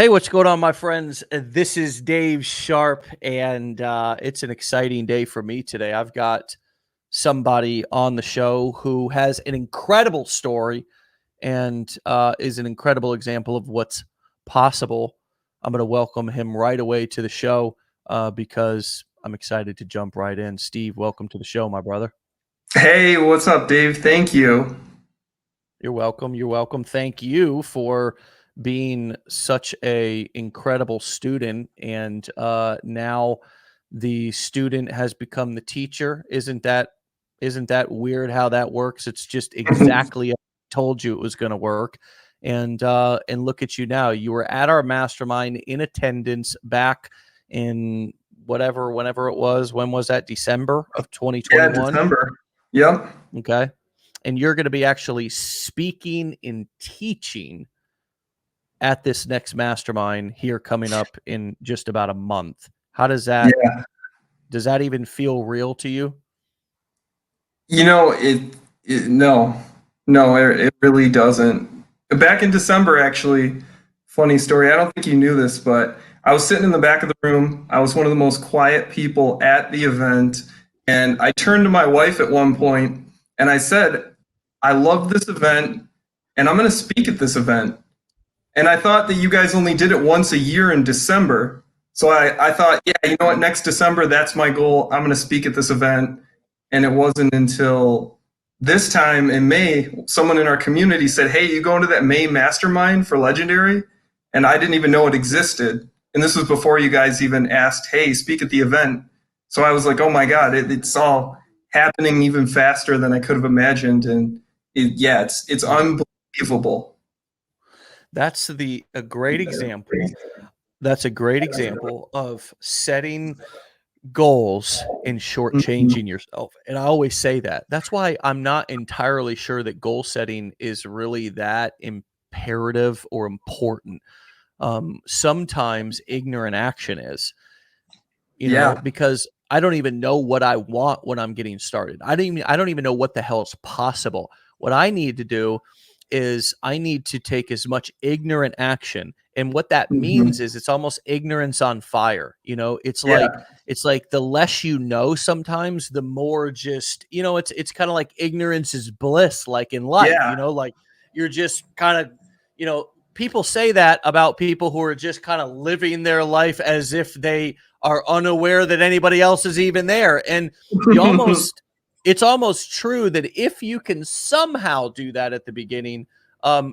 Hey, what's going on, my friends? This is Dave Sharpe, and it's an exciting day for me today. I've got somebody on the show who has an incredible story and is an incredible example of what's possible. I'm going to welcome him right away to the show because I'm excited to jump right in. Steve, welcome to the show, my brother. Hey, what's up, Dave? Thank you. You're welcome. You're welcome. Thank you for being such a incredible student, and now the student has become the teacher. Isn't that weird how that works? It's just exactly as I told you it was going to work. And look at you now. You were at our mastermind in attendance back in whenever it was. When was that? December of Yeah, 2021. December. Yep. Okay. And you're going to be actually speaking and teaching at this next mastermind here coming up in just about a month. How Yeah. does that even feel real to you? No, no, it really doesn't. Back in December, actually, funny story. I don't think you knew this, but I was sitting in the back of the room. I was one of the most quiet people at the event. And I turned to my wife at one point and I said, I love this event and I'm going to speak at this event. And I thought that you guys only did it once a year in December. So I thought, yeah, you know what, next December, that's my goal. I'm going to speak at this event. And it wasn't until this time in May, someone in our community said, hey, you going to that May mastermind for Legendary? And I didn't even know it existed. And this was before you guys even asked, hey, speak at the event. So I was like, oh my God, it's all happening even faster than I could have imagined. And it's unbelievable. That's a great example. That's a great example of setting goals and Mhm. shortchanging yourself. And I always say that. That's why I'm not entirely sure that goal setting is really that imperative or important. Sometimes ignorant action is, Yeah. because I don't even know what I want when I'm getting started. I don't even know what the hell is possible. What I need to do is I need to take as much ignorant action. And what that means Mhm. is it's almost ignorance on fire. It's like Yeah. it's like the less you know sometimes, the more just, it's kind of like ignorance is bliss, like in life, Yeah. like you're just kind of, people say that about people who are just kind of living their life as if they are unaware that anybody else is even there. And you almost it's almost true that if you can somehow do that at the beginning,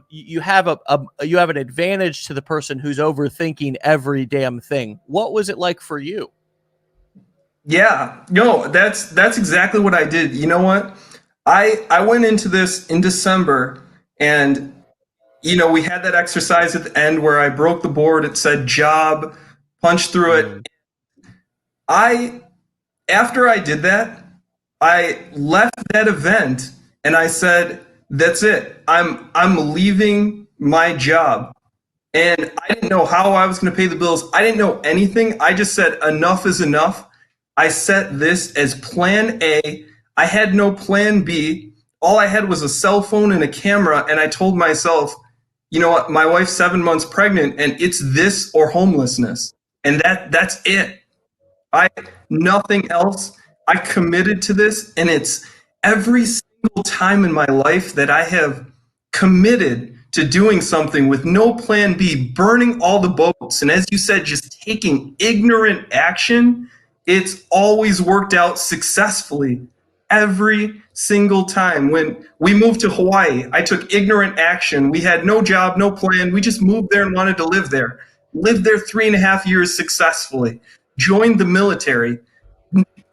you have you have an advantage to the person who's overthinking every damn thing. What was it like for you? Yeah, no, that's exactly what I did. You know what? I went into this in December, and we had that exercise at the end where I broke the board. It said job, punched through it. Mm, I After I did that, I left that event and I said, "That's it. I'm leaving my job." And I didn't know how I was going to pay the bills. I didn't know anything. I just said, enough is enough. I set this as plan A. I had no plan B. All I had was a cell phone and a camera. And I told myself, you know what? My wife's 7 months pregnant and it's this or homelessness. And that's it. I Nothing else. I committed to this, and it's every single time in my life that I have committed to doing something with no plan B, burning all the boats, and as you said, just taking ignorant action, it's always worked out successfully. Every single time. When we moved to Hawaii, I took ignorant action. We had no job, no plan. We just moved there and wanted to live there. Lived there 3.5 years successfully. Joined the military,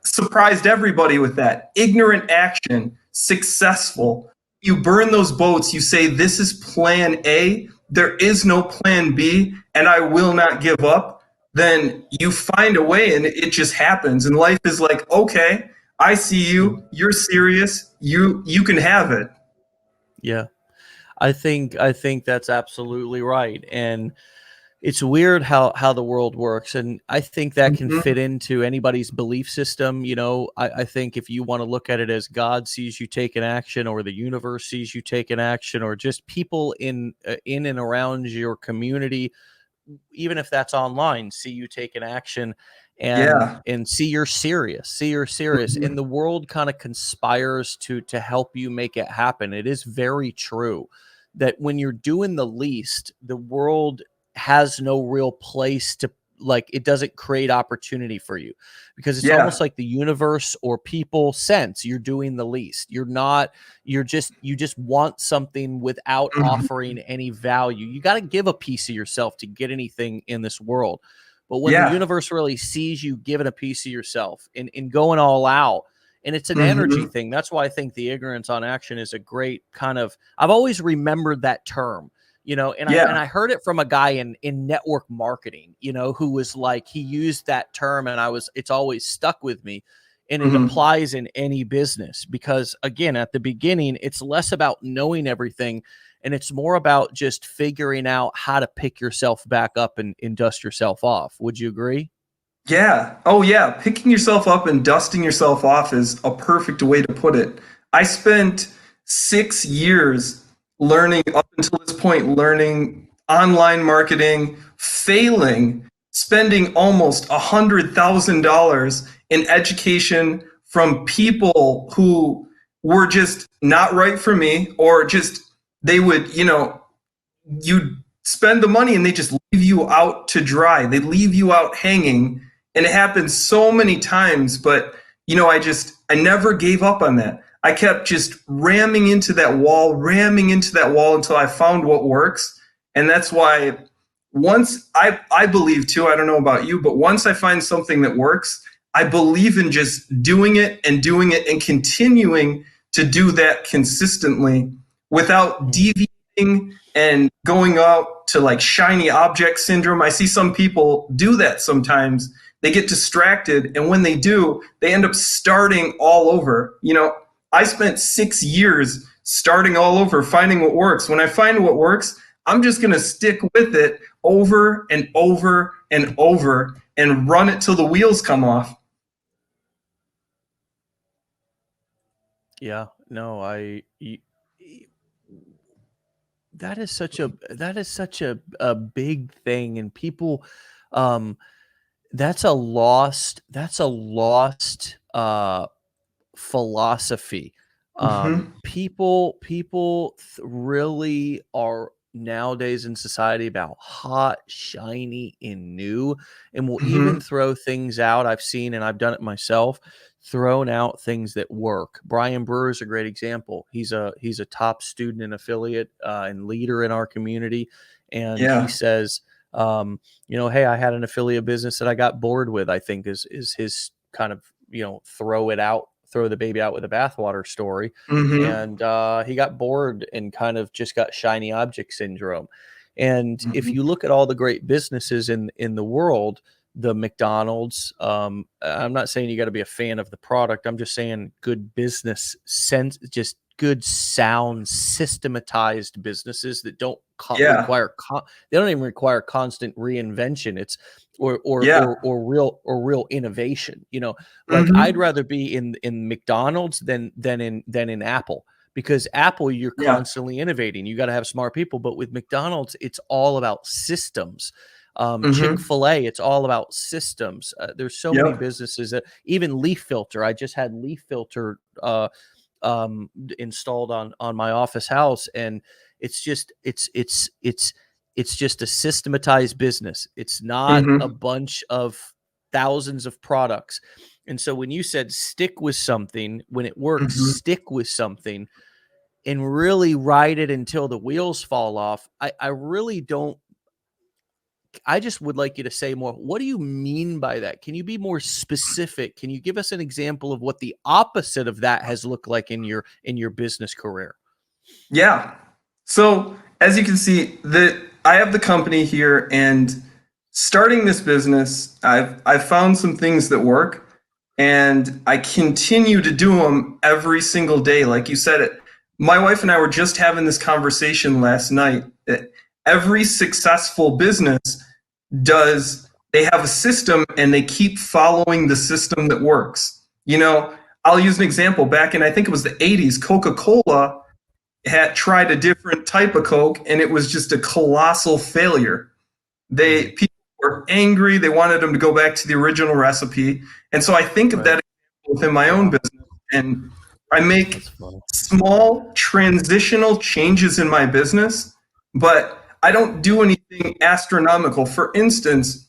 surprised everybody with that. Ignorant action, successful. You burn those boats, you say, this is plan A, there is no plan B, and I will not give up. Then you find a way and it just happens. And life is like, okay, I see mm, you, you're serious, you can have it. yeah, I think that's absolutely right. And it's weird how the world works, and I think that can Mhm. fit into anybody's belief system. I think if you want to look at it as God sees you take an action, or the universe sees you take an action, or just people in and around your community even if that's online, see you take an action Yeah. and see you're serious, and Mhm. the world kind of conspires to help you make it happen. It is very true that when you're doing the least, the world has no real place to, like, it doesn't create opportunity for you, because it's almost Yeah. like the universe or people sense you're doing the least. You're not, you just want something without Mhm. offering any value. You got to give a piece of yourself to get anything in this world. But when the Yeah. universe really sees you giving a piece of yourself and going all out, and it's an energy Mhm. thing. That's why I think the ignorance on action is a great kind of, I've always remembered that term, and I Yeah. heard it from a guy in network marketing, who was like, he used that term, and it's always stuck with me. And it Mhm. applies in any business, because again, at the beginning, it's less about knowing everything, and it's more about just figuring out how to pick yourself back up and dust yourself off. Would you agree? Yeah. Oh, yeah. Picking yourself up and dusting yourself off is a perfect way to put it. I spent 6 years learning up until this point, learning online marketing, failing, spending almost $100,000 in education from people who were just not right for me, or just they would, you spend the money and they just leave you out to dry. They leave you out hanging. And it happens so many times, but I never gave up on that. I kept just ramming into that wall until I found what works. And that's why once I believe too, I don't know about you, but once I find something that works, I believe in just doing it and continuing to do that consistently without Mm. deviating and going out to like shiny object syndrome. I see some people do that sometimes. They get distracted, and when they do, they end up starting all over. I spent 6 years starting all over, finding what works. When I find what works, I'm just going to stick with it over and over and over and run it till the wheels come off. Yeah, no, that is such a big thing, and people, um, that's a lost philosophy. Mm-hmm. Really are nowadays in society about hot, shiny, and new, and will even Mm-hmm. throw things out. I've seen, and I've done it myself, thrown out things that work. Brian Brewer is a great example. He's a top student and affiliate and leader in our community, and he Yeah. says, hey, I had an affiliate business that I got bored with. I think is his kind of, throw the baby out with the bathwater story. Mm-hmm. And he got bored and kind of just got shiny object syndrome. And if Mm-hmm. you look at all the great businesses in the world, the McDonald's, I'm not saying you got to be a fan of the product. I'm just saying good business sense, just good, sound, systematized businesses that don't Yeah. they don't even require constant reinvention. It's Yeah. or real innovation. Like, I'd Mm-hmm. rather be in McDonald's than in Apple, because Apple, you're Yeah. constantly innovating. You got to have smart people, but with McDonald's, it's all about systems. Mm-hmm. Chick-fil-A, it's all about systems. There's so many Yep. businesses that, even Leaf Filter. I just had Leaf Filter installed on my office house, and it's just it's just a systematized business. It's not a Mm-hmm. bunch of thousands of products. And so when you said stick with something, when it works, Mm-hmm. stick with something and really ride it until the wheels fall off. I really don't. I just would like you to say more. What do you mean by that? Can you be more specific? Can you give us an example of what the opposite of that has looked like in your business career? Yeah. So as you can see, I have the company here, and starting this business, I've found some things that work, and I continue to do them every single day. Like you said, my wife and I were just having this conversation last night. That every successful business does they have a system, and they keep following the system that works. I'll use an example. Back in, I think it was the 80s, Coca-Cola had tried a different type of Coke, and it was just a colossal failure. People were angry. They wanted them to go back to the original recipe. And so I think of that within my own business, and I make small transitional changes in my business, but I don't do anything astronomical. For instance,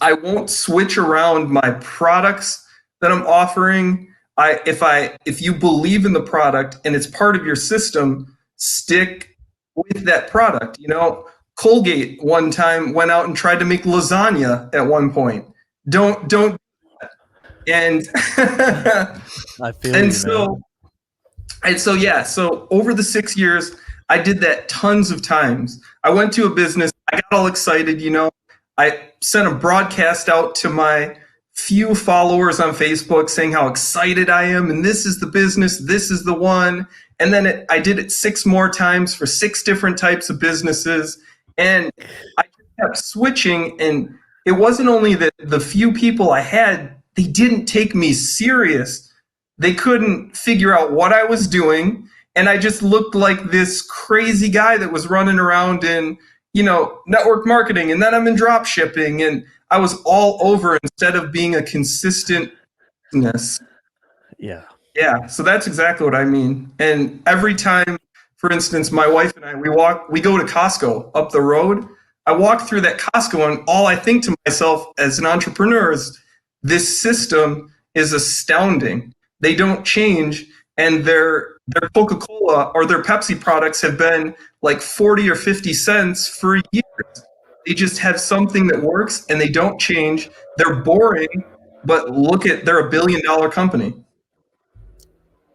I won't switch around my products that I'm offering. If you believe in the product and it's part of your system, stick with that product. Colgate one time went out and tried to make lasagna at one point. Don't and I feel and you, so man. so over the 6 years, I did that tons of times. I went to a business, I got all excited, I sent a broadcast out to my few followers on Facebook saying how excited I am, and this is the business, this is the one. And then I did it 6 more times for 6 different types of businesses, and I kept switching. And it wasn't only that the few people I had, they didn't take me serious. They couldn't figure out what I was doing, and I just looked like this crazy guy that was running around in, network marketing, and then I'm in drop shipping, and I was all over instead of being a consistent business. Yeah. Yeah, so that's exactly what I mean. And every time, for instance, my wife and I, we go to Costco up the road. I walk through that Costco, and all I think to myself as an entrepreneur is, this system is astounding. They don't change, and their Coca-Cola or their Pepsi products have been like 40 or 50 cents for years. They just have something that works, and they don't change. They're boring, but they're $1 billion company.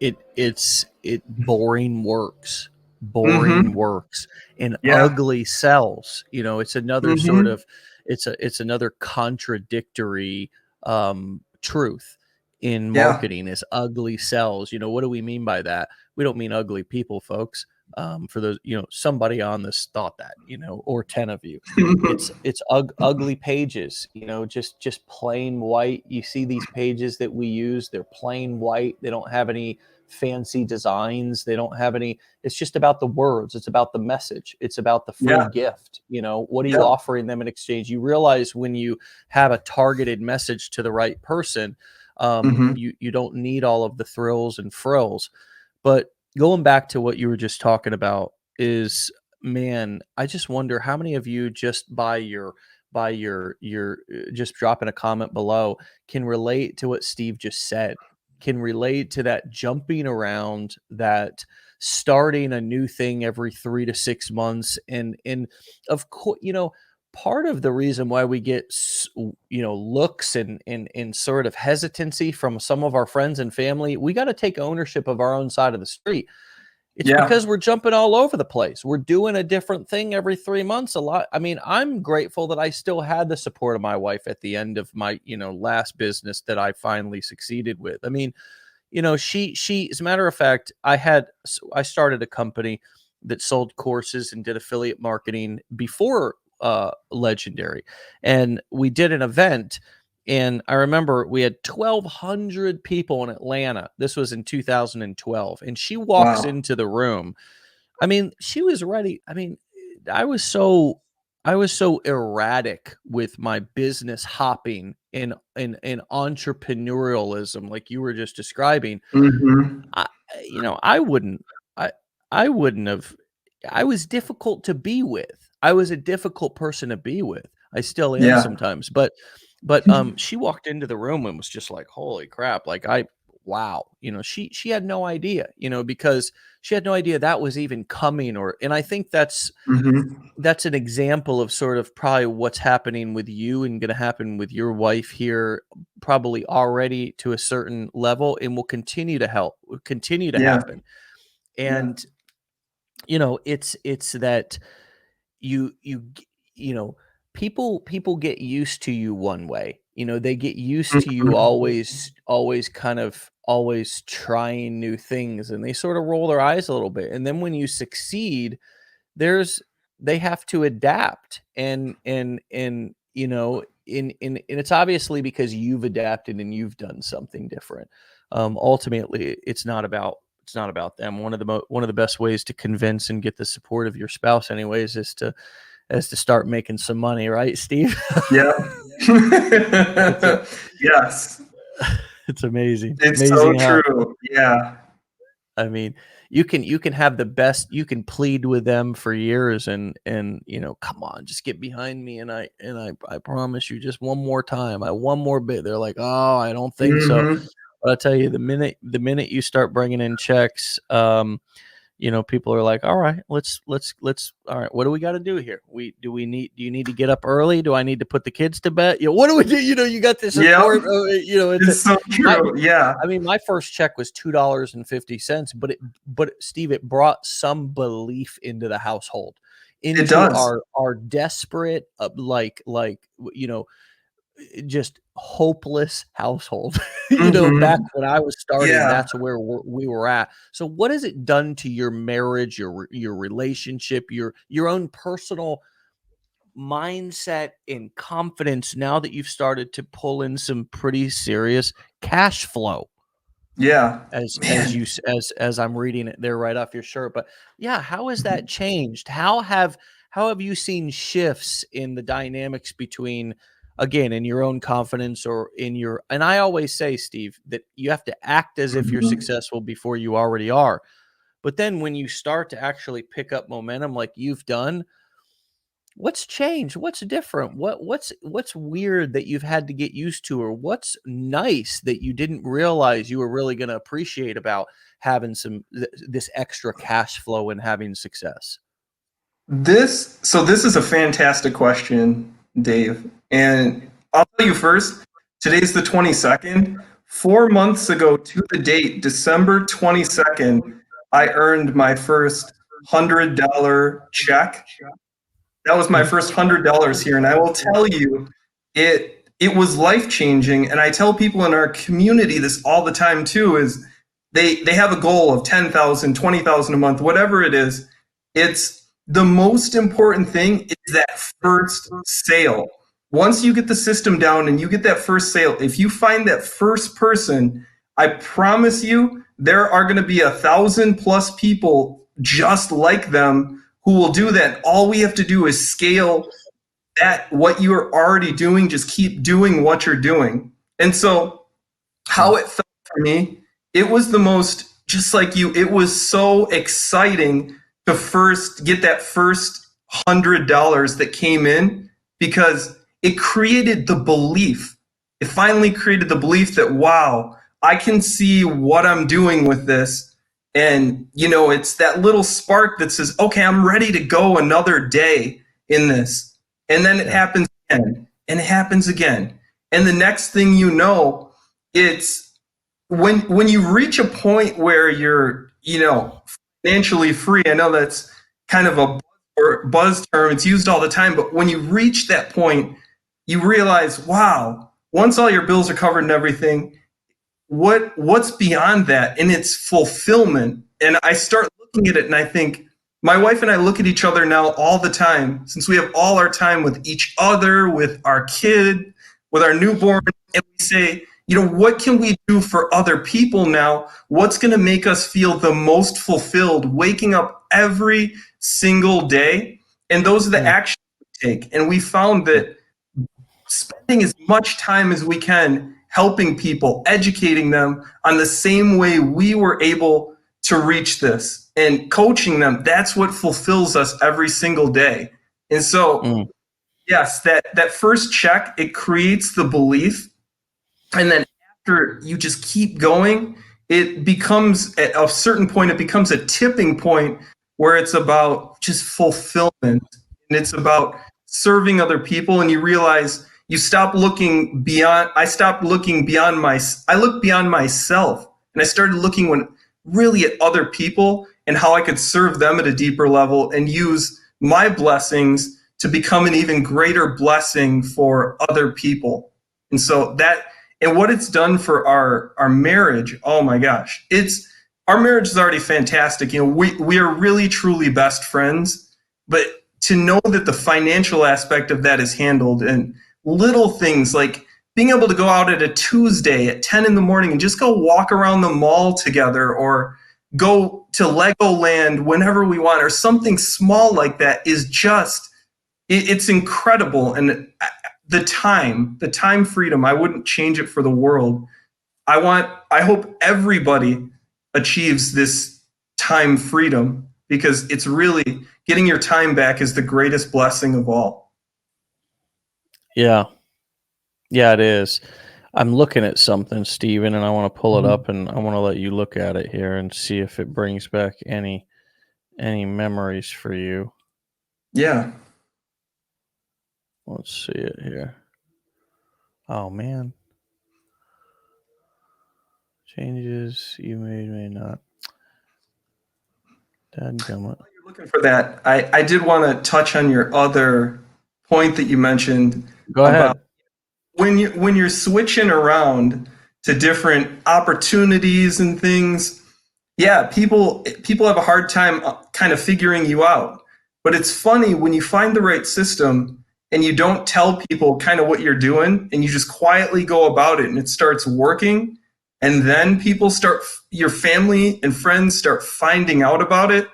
It boring works. Boring Mm-hmm. works, and Yeah. ugly sells. It's another sort Mm-hmm. of, it's another contradictory truth in Yeah. marketing, is ugly sells. What do we mean by that? We don't mean ugly people, folks. For those, somebody on this thought that, or 10 of you, it's ugly pages, just plain white. You see these pages that we use, they're plain white. They don't have any fancy designs. They don't have any, it's just about the words. It's about the message. It's about the free Yeah. gift. What are you Yeah. offering them in exchange? You realize when you have a targeted message to the right person, Mm-hmm. you don't need all of the thrills and frills. But going back to what you were just talking about is, man, I just wonder how many of you, just by your just dropping a comment below, can relate to what Steve just said, can relate to that jumping around, that starting a new thing every 3 to 6 months. And of course, part of the reason why we get looks and sort of hesitancy from some of our friends and family, we got to take ownership of our own side of the street. It's Yeah. because we're jumping all over the place. We're doing a different thing every 3 months. A lot. I mean, I'm grateful that I still had the support of my wife at the end of my, last business that I finally succeeded with. I mean, she, as a matter of fact, I started a company that sold courses and did affiliate marketing before Legendary. And we did an event, and I remember we had 1,200 people in Atlanta. This was in 2012. And she walks Wow. into the room. I mean, she was ready. I mean, I was so I was so erratic with my business hopping and entrepreneurialism, like you were just describing. Mm-hmm. I, I wouldn't, I, I wouldn't have. I was difficult to be with. I was a difficult person to be with. I still am Yeah. sometimes, but she walked into the room and was just like, "Holy crap!" Like wow, she had no idea, because she had no idea that was even coming. And I think Mm-hmm. that's an example of sort of probably what's happening with you and going to happen with your wife here, probably already to a certain level, and will continue to Yeah. happen. Yeah. And it's that you you you know people get used to you one way. They get used to you Mm-hmm. always kind of always trying new things, and they sort of roll their eyes a little bit. And then when you succeed, there's they have to adapt. And and it's obviously because you've adapted and you've done something different. Ultimately, it's not about them. One of the best ways to convince and get the support of your spouse anyways is to as to start making some money, right, Steve? Yeah. it's a, Yes. it's amazing. It's It's so amazing how, true. Yeah. I mean, you can have the best, you can plead with them for years and come on, just get behind me, and I promise you just one more time, one more bit. They're like, "Oh, I don't think so." Hmm. But I'll tell you, the minute you start bringing in checks, people are like, all right, let's all right, what do we got to do here? Do you need to get up early? Do I need to put the kids to bed? What do we do? You got the Yep. support. It's so My, true. Yeah. I mean, my first check was $2.50, but Steve, it brought some belief into the household, It into does. our desperate, just hopeless household. Back Hmm. when I was starting, Yeah. that's where we were at. So what has it done to your marriage, your relationship, your own personal mindset and confidence now that you've started to pull in some pretty serious cash flow? Yeah. As Man. you as I'm reading it there right off your shirt. But yeah, how has that changed? How have you seen shifts in the dynamics between, again, in your own confidence or in your, and I always say, Steve, that you have to act as if you're Mhm. successful before you already are. But then when you start to actually pick up momentum like you've done, what's changed? What's different? What's weird that you've had to get used to, or what's nice that you didn't realize you were really going to appreciate about having this extra cash flow and having success? This is a fantastic question, Dave. And I'll tell you first, today's the 22nd. 4 months ago to the date, December 22nd, I earned my first $100 check. That was my Hmm. first $100 here, and I will tell you, it was life changing. And I tell people in our community this all the time too. Is they have a goal of 10,000, 20,000 a month, whatever it is. It's the most important thing is that first sale. Once you get the system down and you get that first sale, if you find that first person, I promise you there are going to be 1,000+ people just like them who will do that. All we have to do is scale that what you are already doing, just keep doing what you're doing. And so Hmm. how it felt for me, it was the most, just like you, it was so exciting to first get that first $100 that came in, because it created the belief. It finally created the belief that, wow, I can see what I'm doing with this. And, it's that little spark that says, okay, I'm ready to go another day in this. And then it Yeah. happens again, and it happens again. And the next thing you know, it's when you reach a point where you're financially free. I know that's kind of a buzz term, it's used all the time, but when you reach that point, you realize, wow, once all your bills are covered and everything, what's beyond that? And it's fulfillment. And I start looking at it and I think, my wife and I look at each other now all the time, since we have all our time with each other, with our kid, with our newborn, and we say, what can we do for other people now? What's going to make us feel the most fulfilled waking up every single day? And those are the Mm, actions we take. And we found yeah. that spending as much time as we can helping people, educating them on the same way we were able to reach this, and coaching them, that's what fulfills us every single day. And so, Mm, yes, that first check, it creates the belief. And then after you just keep going, it becomes, at a certain point, it becomes a tipping point where it's about just fulfillment, and it's about serving other people. And you realize, you stop looking beyond, I stopped looking beyond I looked beyond myself, and I started looking really at other people and how I could serve them at a deeper level and use my blessings to become an even greater blessing for other people. And so that, and what it's done for our marriage, oh my gosh, it's, our marriage is already fantastic. We are really truly best friends, but to know that the financial aspect of that is handled, and little things like being able to go out at a Tuesday at 10 in the morning and just go walk around the mall together, or go to Legoland whenever we want, or something small like that, is just it's incredible. And the time freedom, I wouldn't change it for the world. I hope everybody achieves this time freedom, because it's really, getting your time back is the greatest blessing of all. Yeah. Yeah, it is. I'm looking at something, Steven, and I want to pull it Mhm. up and I want to let you look at it here and see if it brings back any memories for you. Yeah. Let's see it here. Oh man. Changes you made may not. Dadgummit. While you're looking for that, I did want to touch on your other point that you mentioned Go about ahead. when you're switching around to different opportunities and things. Yeah, people have a hard time kind of figuring you out. But it's funny when you find the right system and you don't tell people kind of what you're doing, and you just quietly go about it and it starts working, and then people start, your family and friends start finding out about it.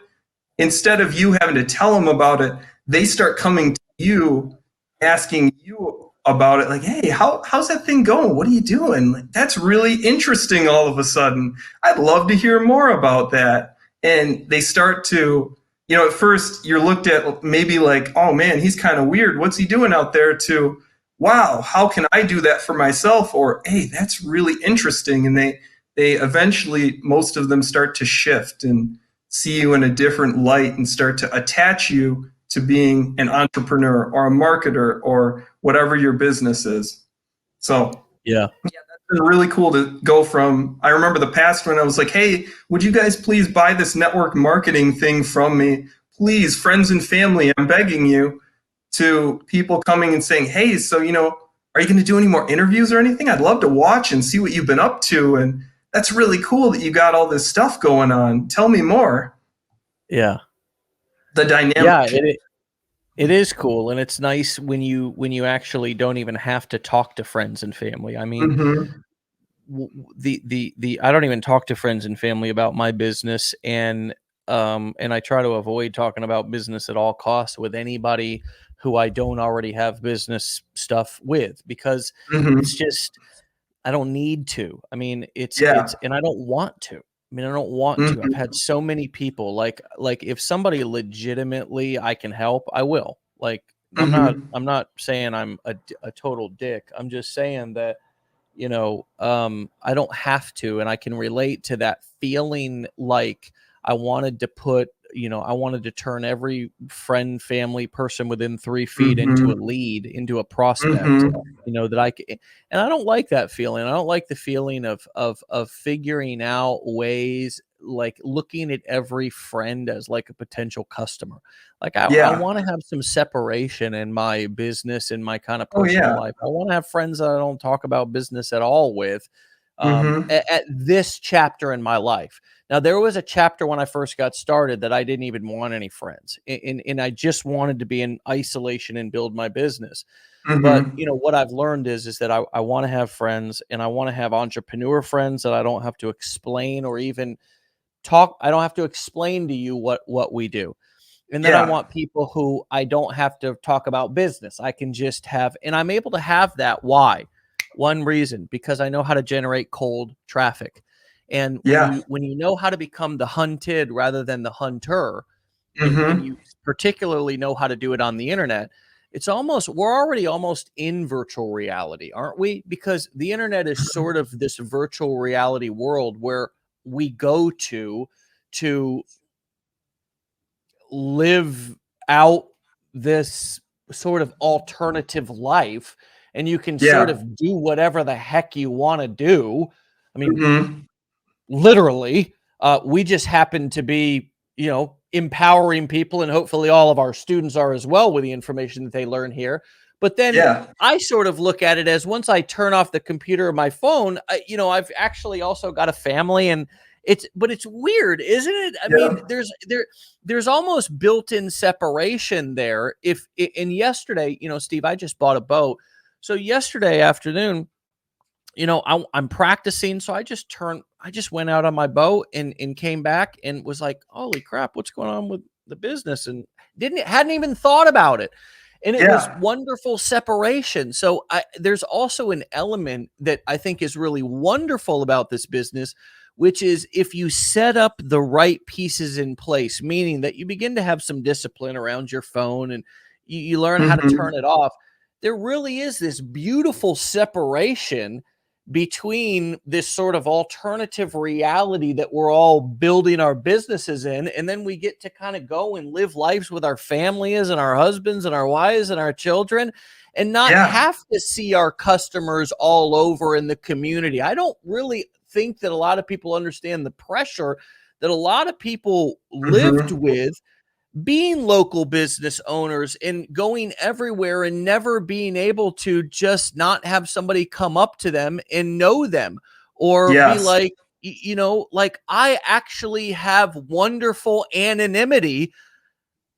Instead of you having to tell them about it, they start coming to you, asking you about it, like, hey, how's that thing going? What are you doing? Like, that's really interesting all of a sudden. I'd love to hear more about that. And they start to, at first you're looked at maybe like, oh man, he's kind of weird. What's he doing out there? To, wow, how can I do that for myself? Or, hey, that's really interesting. And they eventually, most of them start to shift and see you in a different light and start to attach you to being an entrepreneur or a marketer or whatever your business is. So Yeah. it's been really cool to go from, I remember the past when I was like, hey, would you guys please buy this network marketing thing from me? Please, friends and family, I'm begging you, to people coming and saying, hey, so, are you going to do any more interviews or anything? I'd love to watch and see what you've been up to. And that's really cool that you got all this stuff going on. Tell me more. Yeah. The dynamic. Yeah, it is cool, and it's nice when you actually don't even have to talk to friends and family. I mean, Mm-hmm. the I don't even talk to friends and family about my business, and I try to avoid talking about business at all costs with anybody who I don't already have business stuff with, because it's Mm-hmm. just, I don't need to. I mean, it's Yeah. and I don't want to. I mean, I don't want to. I've Mm-hmm. had so many people, like if somebody legitimately I can help, I will. Like, Mm-hmm. I'm not saying I'm a total dick. I'm just saying that, I don't have to, and I can relate to that feeling. Like, I wanted to turn every friend, family, person within 3 feet into a Mm-hmm. lead, into a prospect, Mm-hmm. that and I don't like that feeling. I don't like the feeling of figuring out ways, like looking at every friend as like a potential customer. Like, I Yeah. want to have some separation in my business, in my kind of Oh personal yeah. life. I want to have friends that I don't talk about business at all with, Mm-hmm. at this chapter in my life. Now, there was a chapter when I first got started that I didn't even want any friends, and I just wanted to be in isolation and build my business. But, Mm-hmm. what I've learned is that I want to have friends, and I want to have entrepreneur friends that I don't have to explain or even talk. I don't have to explain to you what we do. And then I Yeah. want people who I don't have to talk about business. I can just have, and I'm able to have that. Why? One reason, because I know how to generate cold traffic. And Yeah. when you know how to become the hunted rather than the hunter, and Mm-hmm. you particularly know how to do it on the internet, it's almost, we're already almost in virtual reality, aren't we? Because the internet is sort of this virtual reality world where we go to live out this sort of alternative life, and you can sort Yeah. of do whatever the heck you want to do. I mean, Mm-hmm. literally, we just happen to be, empowering people, and hopefully all of our students are as well, with the information that they learn here. But then Yeah. I sort of look at it as, once I turn off the computer or my phone, I've actually also got a family, and but it's weird, isn't it? I mean, Yeah. there's almost built-in separation there. And yesterday, Steve, I just bought a boat. So yesterday afternoon, I'm practicing. So I just went out on my boat and came back and was like, holy crap, what's going on with the business? And hadn't even thought about it. And it was Yeah. wonderful separation. So there's also an element that I think is really wonderful about this business, which is if you set up the right pieces in place, meaning that you begin to have some discipline around your phone and you learn how to turn Mhm. it off, there really is this beautiful separation between this sort of alternative reality that we're all building our businesses in, and then we get to kind of go and live lives with our families and our husbands and our wives and our children, and not Yeah. have to see our customers all over in the community. I don't really think that a lot of people understand the pressure that a lot of people lived Mhm. with being local business owners and going everywhere and never being able to just not have somebody come up to them and know them, or be Yes. like, like I actually have wonderful anonymity,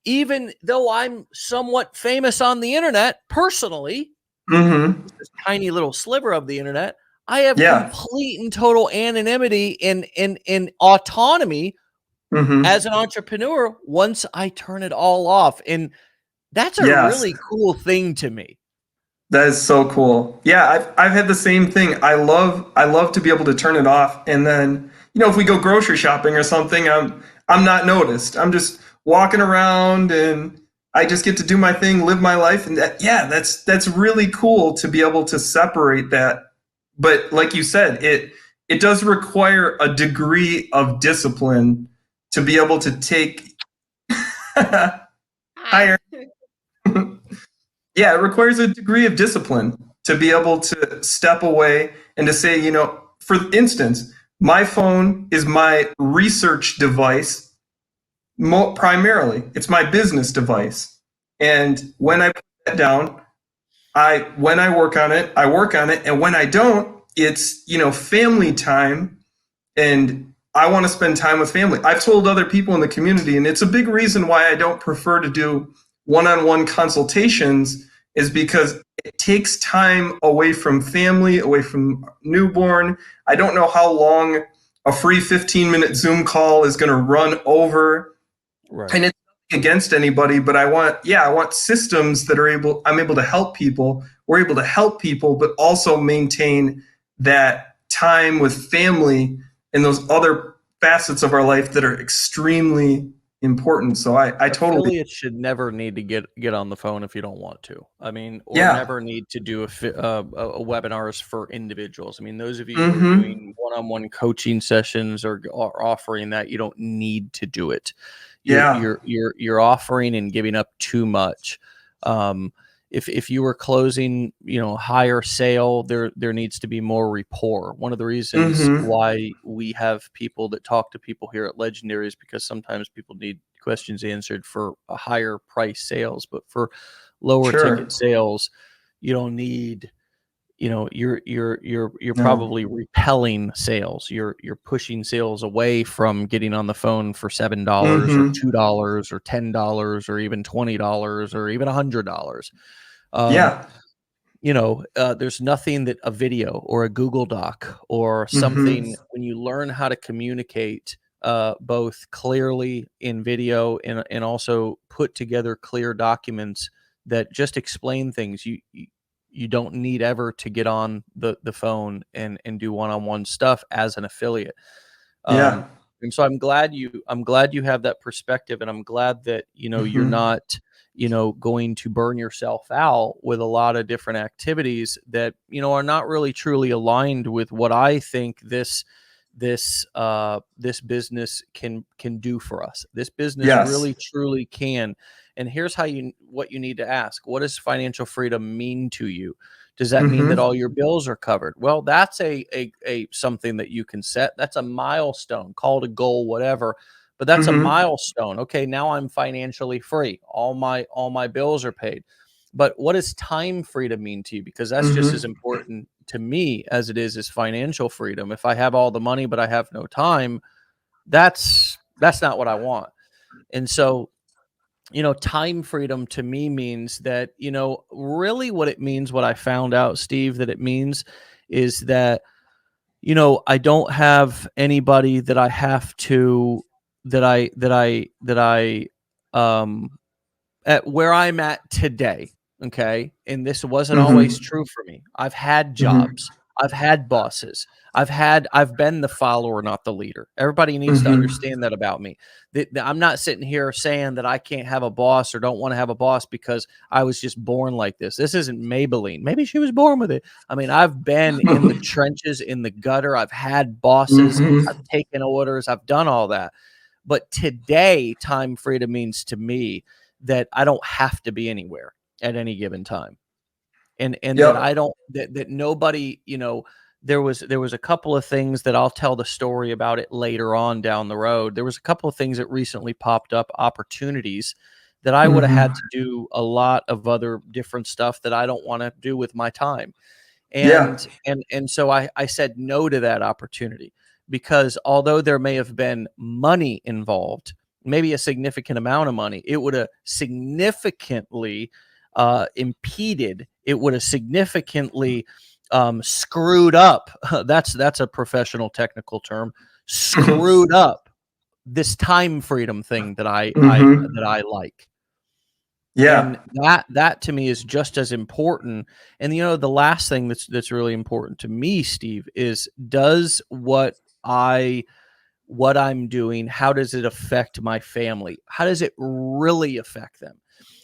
even though I'm somewhat famous on the internet personally, Mhm. this tiny little sliver of the internet. I have Yeah. complete and total anonymity and autonomy Mhm. as an entrepreneur once I turn it all off. And that's a Yes. really cool thing to me. That is so cool. Yeah, I've had the same thing. I love to be able to turn it off, and then if we go grocery shopping or something, I'm not noticed. I'm just walking around, and I just get to do my thing, live my life, and that's really cool to be able to separate that. But like you said, it does require a degree of discipline to be able to take higher. Yeah, it requires a degree of discipline to be able to step away and to say, for instance, my phone is my research device primarily. It's my business device. And when I put that down, when I work on it, I work on it. And when I don't, it's, family time, and I want to spend time with family. I've told other people in the community, and it's a big reason why I don't prefer to do one-on-one consultations, is because it takes time away from family, away from newborn. I don't know how long a free 15-minute Zoom call is going to run over. Right. And it's nothing against anybody, but I want systems that I'm able to help people. We're able to help people, but also maintain that time with family and those other facets of our life that are extremely important. So I totally, Affiliates should never need to get on the phone if you don't want to. I mean, or yeah. never need to do a webinars for individuals. I mean, those of you who are Mm-hmm. doing one-on-one coaching sessions or are offering that, you don't need to do it. You're Yeah. you're you're you're offering and giving up too much. Um, if you were closing, higher sale, there needs to be more rapport. One of the reasons Mm-hmm. why we have people that talk to people here at Legendary is because sometimes people need questions answered for a higher price sales, but for lower Sure. ticket sales, you don't need, you're No. probably repelling sales. You're pushing sales away from getting on the phone for $7 or Mm-hmm. $2 or $10 or even $20 or even $100. Um, Yeah. there's nothing that a video or a Google Doc or Mm-hmm. something, when you learn how to communicate both clearly in video and also put together clear documents that just explain things. You don't need ever to get on the phone and do one-on-one stuff as an affiliate. Um, Yeah. and so I'm glad you have that perspective, and I'm glad that you're Mm-hmm. not going to burn yourself out with a lot of different activities that are not really truly aligned with what I think this business can do for us. This business Yes. really truly can. And here's what you need to ask: what does financial freedom mean to you? Does that mean that Mm-hmm. all your bills are covered? Well, that's a something that you can set. That's a milestone, call it a goal, whatever. But that's a Mm-hmm. milestone. Okay, now I'm financially free. All my bills are paid. But what does time freedom mean to you? Because that's just as Mm-hmm. important to me as it is financial freedom. If I have all the money but I have no time, that's not what I want. And so time freedom to me means that, really what it means, what I found out, Steve, that it means is that, I don't have anybody that I have to, that I, um, at where I'm at today, okay, and this wasn't always Mm-hmm. true for me. I've had Mm-hmm. jobs. I've had bosses. I've been the follower, not the leader. Everybody needs to Mm-hmm. understand that about me. That I'm not sitting here saying that I can't have a boss or don't want to have a boss because I was just born like this. This isn't Maybelline. Maybe she was born with it. I mean, I've been in the trenches, in the gutter. I've had bosses. I've Mm-hmm. taken orders. I've done all that. But today, time freedom means to me that I don't have to be anywhere at any given time. And that I Yep. don't that nobody, there was a couple of things that I'll tell the story about it later on down the road. There was a couple of things that recently popped up, opportunities that I would have Mm-hmm. had to do a lot of other different stuff that I don't want to do with my time. Yeah. And so I said no to that opportunity because although there may have been money involved, maybe a significant amount of money, it would have significantly impeded. It would have significantly screwed up. That's a professional technical term. Screwed up this time freedom thing that Mm-hmm. I like. And Yeah. that to me is just as important. And the last thing that's really important to me, Steve, is does what I'm doing, how does it affect my family? How does it really affect them?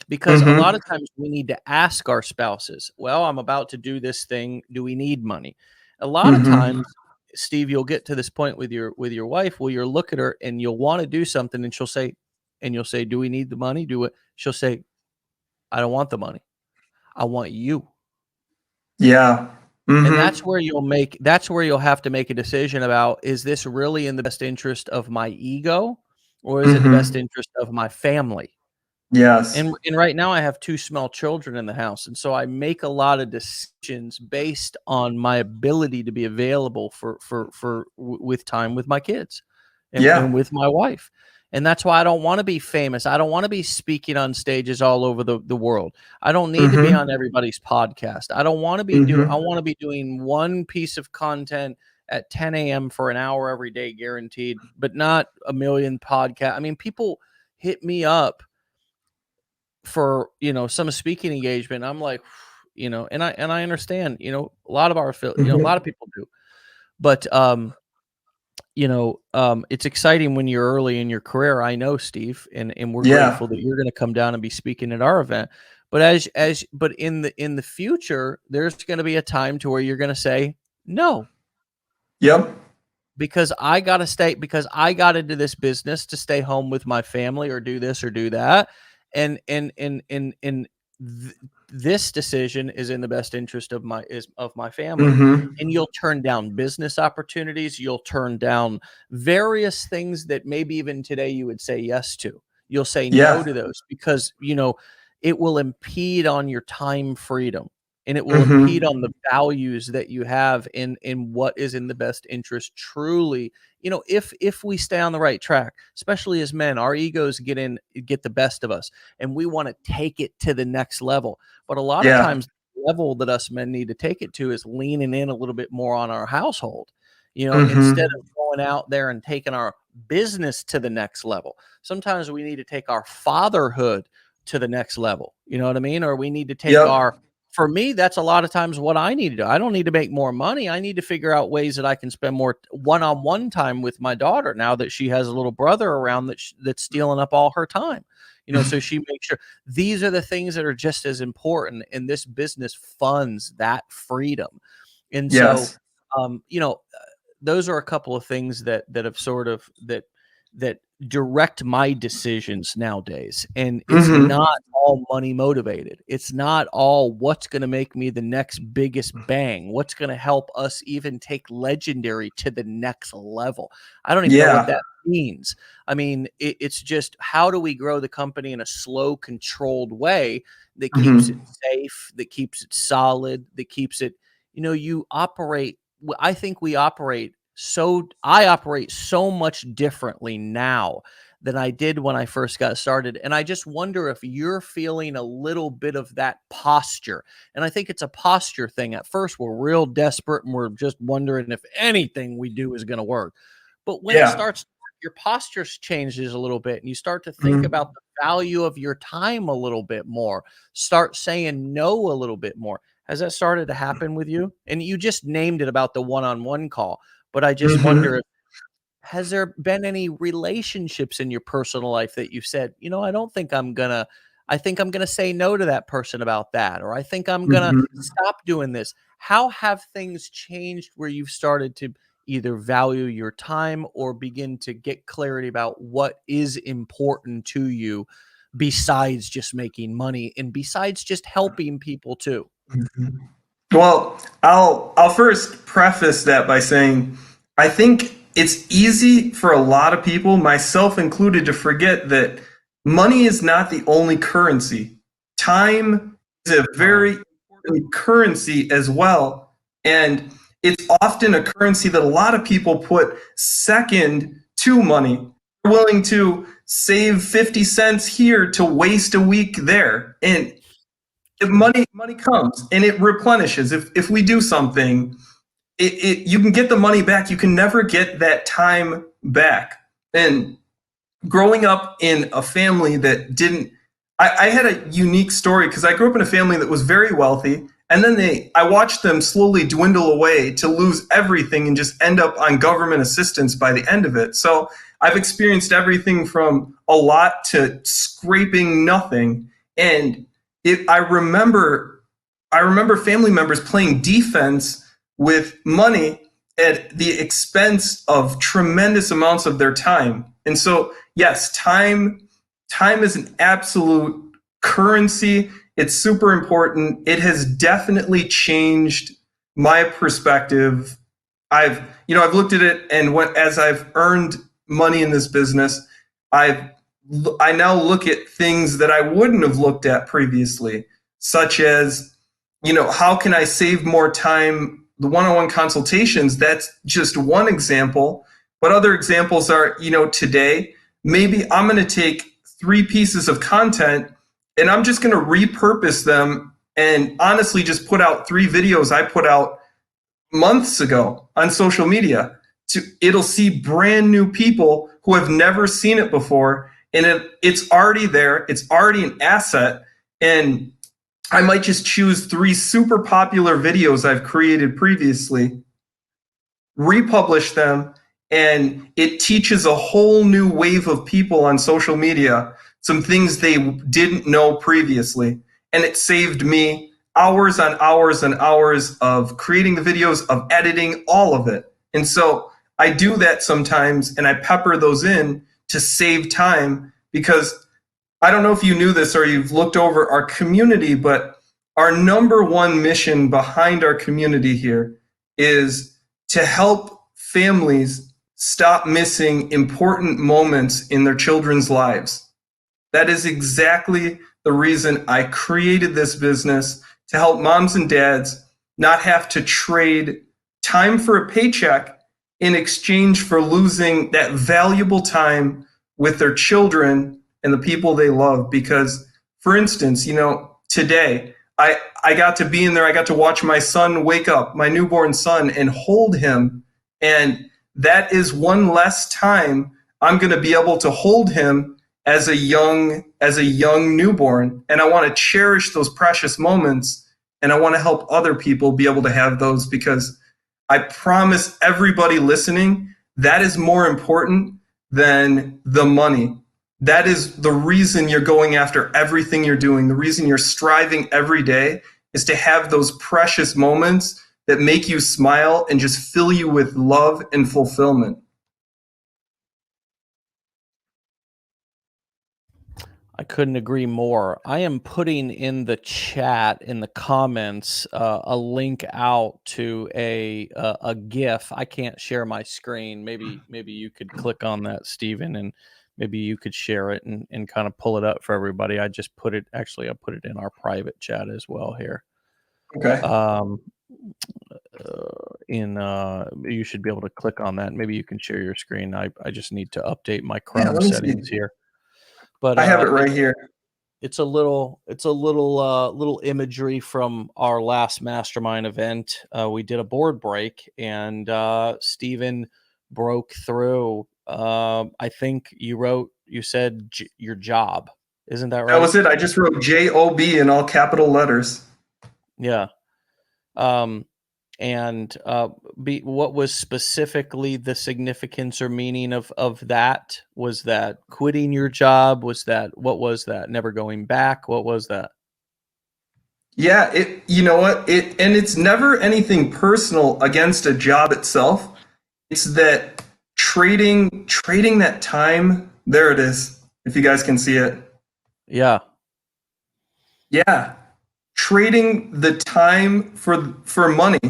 Because a lot Mm-hmm. of times we need to ask our spouses, well, I'm about to do this thing. Do we need money? A lot of Mm-hmm. times, Steve, you'll get to this point with your wife where you'll look at her and you'll want to do something and you'll say, do we need the money? Do it. She'll say, I don't want the money. I want you. Yeah. And Mm-hmm. that's where you'll have to make a decision about, is this really in the best interest of my ego or is it the best Mm-hmm. interest of my family? Yes. And right now I have 2 small children in the house, and so I make a lot of decisions based on my ability to be available with time with my kids and Yeah. with my wife. And that's why I don't wanna be famous. I don't wanna be speaking on stages all over the world. I don't need to be on Mm-hmm. everybody's podcast. I don't wanna be do I Mm-hmm. wanna be doing one piece of content at 10 AM for an hour every day guaranteed, but not a million podcast. I mean, people hit me up for some speaking engagement. I'm like, and I understand, a lot of a lot of Mm-hmm. people do, but it's exciting when you're early in your career. I know, Steve, and we're Yeah. grateful that you're going to come down and be speaking at our event. But but in the future, there's going to be a time to where you're going to say no, Yep. because I got into this business to stay home with my family or do this or do that. And th- this decision is in the best interest of my family. Mm-hmm. And you'll turn down business opportunities, you'll turn down various things that maybe even today you would say yes to. You'll say no Yeah. to those because it will impede on your time freedom, and it will impede Mm-hmm. on the values that you have in what is in the best interest truly. If we stay on the right track, especially as men, our egos get the best of us, and we want to take it to the next level. But a lot of Yeah. times the level that us men need to take it to is leaning in a little bit more on our household, instead Mm-hmm. of going out there and taking our business to the next level. Sometimes we need to take our fatherhood to the next level. You know what I mean? Or we need to take Yep. our for me, that's a lot of times what I need to do. I don't need to make more money. I need to figure out ways that I can spend more one-on-one time with my daughter now that she has a little brother around that's stealing up all her time. So she makes sure these are the things that are just as important, and this business funds that freedom. And so, Yes. um, you know, those are a couple of things that have sort of that direct my decisions nowadays. And it's Mm-hmm. not all money motivated. It's not all what's going to make me the next biggest bang, what's going to help us even take legendary to the next level. I don't even know what Yeah. that means. I mean, it's just, how do we grow the company in a slow, controlled way that keeps it Mm-hmm. safe, that keeps it solid, that keeps it, you operate. I think I operate so much differently now than I did when I first got started. And I just wonder if you're feeling a little bit of that posture. And I think it's a posture thing. At first, we're real desperate and we're just wondering if anything we do is going to work. But when it Yeah. starts to your posture changes a little bit, and you start to think Mhm. about the value of your time a little bit more. Start saying no a little bit more. Has that started to happen with you? And you just named it about the one-on-one call, but I just wonder, Mhm. has there been any relationships in your personal life that you've said, "You know, I think I'm gonna say no to that person about that," or "I think I'm gonna Mhm. stop doing this." How have things changed where you've started to either value your time or begin to get clarity about what is important to you besides just making money and besides just helping people too? Mhm. Well, I'll first preface that by saying I think it's easy for a lot of people, myself included, to forget that money is not the only currency. Time is a Time. very important currency as well, and it's often a currency that a lot of people put second to money. They're willing to save 50 cents here to waste a week there. And True. money comes and it replenishes. If we do something, you can get the money back. You can never get that time back. And growing up in a family that didn't, I had a unique story because I grew up in a family that was very wealthy, and then I watched them slowly dwindle away to lose everything and just end up on government assistance by the end of it. So I've experienced everything from a lot to scraping nothing. And I remember family members playing defense with money at the expense of tremendous amounts of their time. And so, yes, time is an absolute currency. It's super important. It has definitely changed my perspective. I've looked at it, and as I've earned money in this business, I I now look at things that I wouldn't have looked at previously, such as, how can I save more time? The one-on-one consultations, that's just one example. But other examples are, today, maybe I'm going to take 3 pieces of content and I'm just going to repurpose them and honestly just put out 3 videos I put out months ago on social media. It'll see brand new people who have never seen it before, and it's already there. It's already an asset, and I might just choose 3 super popular videos I've created previously, republish them, and it teaches a whole new wave of people on social media some things they didn't know previously. And it saved me hours on hours and hours of creating the videos, of editing, all of it. And so I do that sometimes and I pepper those in to save time because I don't know if you knew this or you've looked over our community, but our number one mission behind our community here is to help families stop missing important moments in their children's lives. That is exactly the reason I created this business, to help moms and dads not have to trade time for a paycheck in exchange for losing that valuable time with their children and the people they love. Because, for instance, today I got to be in there, I got to watch my son wake up, my newborn son, and hold him. And that is one less time I'm going to be able to hold him as a young newborn. And I want to cherish those precious moments, and I want to help other people be able to have those, because I promise everybody listening, that is more important than the money. That is the reason you're going after everything you're doing. The reason you're striving every day is to have those precious moments that make you smile and just fill you with love and fulfillment. I couldn't agree more. I am putting in the chat, in the comments, a link out to a GIF. I can't share my screen. Maybe you could click on that, Stephen, and maybe you could share it and kind of pull it up for everybody. I just put it. Actually, I put it in our private chat as well here. Okay. Um, you should be able to click on that. Maybe you can share your screen. I just need to update my Yeah, Chrome let me see. settings here. But I have it right here. it's a little imagery from our last mastermind event. We did a board break, and Stephen broke through I think you said your job. Isn't that That right? was it. I just wrote JOB in all capital letters. Yeah. Um, and what was specifically the significance or meaning of that? Was that quitting your job? What was that? Never going back? What was that? Yeah, you know what? It's never anything personal against a job itself. It's that trading that time. There it is. If you guys can see it. Yeah. Yeah. Trading the time for money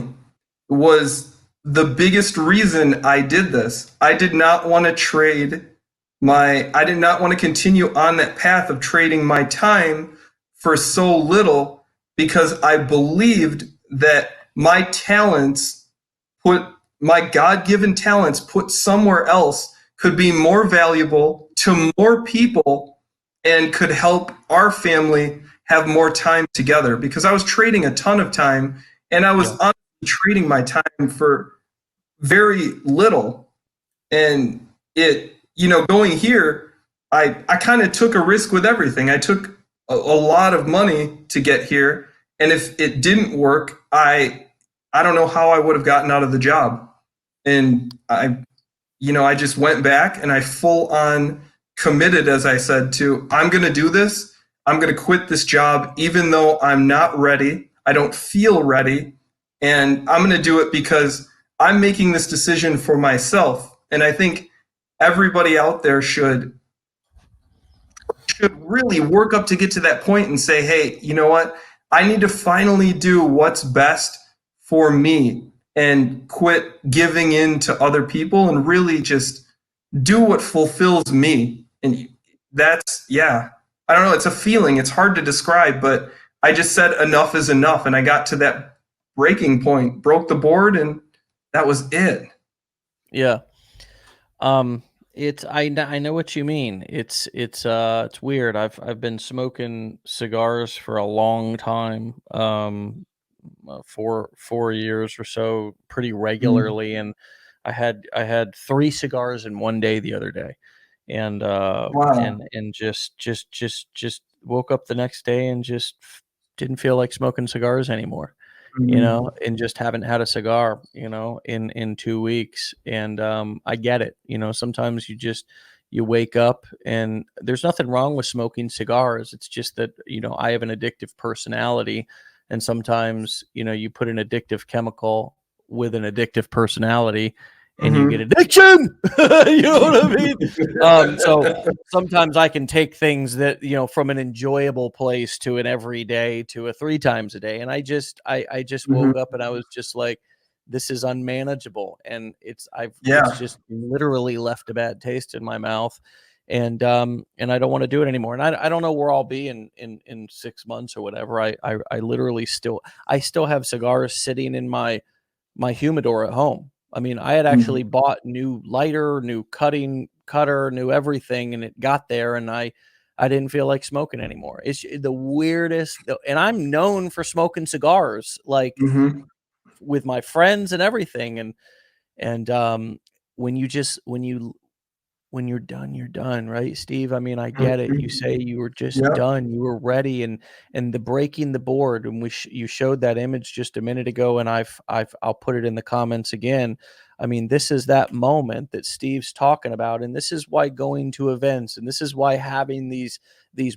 was the biggest reason I did this. I did not want to I did not want to continue on that path of trading my time for so little because I believed that my talents put my God-given talents put somewhere else could be more valuable to more people and could help our family have more time together because I was trading a ton of time and I was Yeah. honestly trading my time for very little. And going here, I kind of took a risk with everything. I took a lot of money to get here. And if it didn't work, I don't know how I would have gotten out of the job. And I just went back and I full on committed, as I said, to I'm going to do this. I'm going to quit this job, even though I'm not ready. I don't feel ready. And I'm going to do it because I'm making this decision for myself. And I think everybody out there should really work up to get to that point and say, hey, you know what? I need to finally do what's best for me and quit giving in to other people and really just do what fulfills me. And yeah, I don't know. It's a feeling. It's hard to describe, but I just said enough is enough. And I got to that breaking point, broke the board, and that was it. Yeah. Um, I know what you mean. It's weird. I've been smoking cigars for a long time. 4 years or so, pretty Mm. regularly, and I had 3 cigars in one day the other day, and Wow. just woke up the next day and just didn't feel like smoking cigars anymore, Mhm. and just haven't had a cigar, in 2 weeks. And I get it. Sometimes you wake up and there's nothing wrong with smoking cigars. It's just that, I have an addictive personality. And sometimes, you put an addictive chemical with an addictive personality and you get Mhm. addiction. You know what I mean? So sometimes I can take things that, from an enjoyable place to an everyday to a 3 times a day. And I just Mhm. woke up and I was just like, this is unmanageable. And it's Yeah. just literally left a bad taste in my mouth. And I don't want to do it anymore. And I don't know where I'll be in 6 months or whatever. I literally still have cigars sitting in my humidor at home. I mean, I had actually Mhm. bought new lighter, new cutter, new everything, and it got there, and I didn't feel like smoking anymore. It's the weirdest, and I'm known for smoking cigars, like Mhm. with my friends and everything, and when you just when you're done, right, Steve? I mean, I get it. You Mhm. say you were just Yep. done, you were ready, and the breaking the board, and you showed that image just a minute ago, and I'll put it in the comments again. I mean, this is that moment that Steve's talking about, and this is why going to events, and this is why having these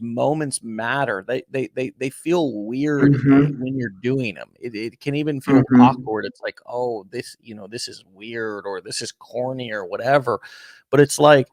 moments matter. They feel weird Mhm. when you're doing them. It can even feel Mhm. awkward. It's like, oh, this is weird, or this is corny, or whatever. But it's like,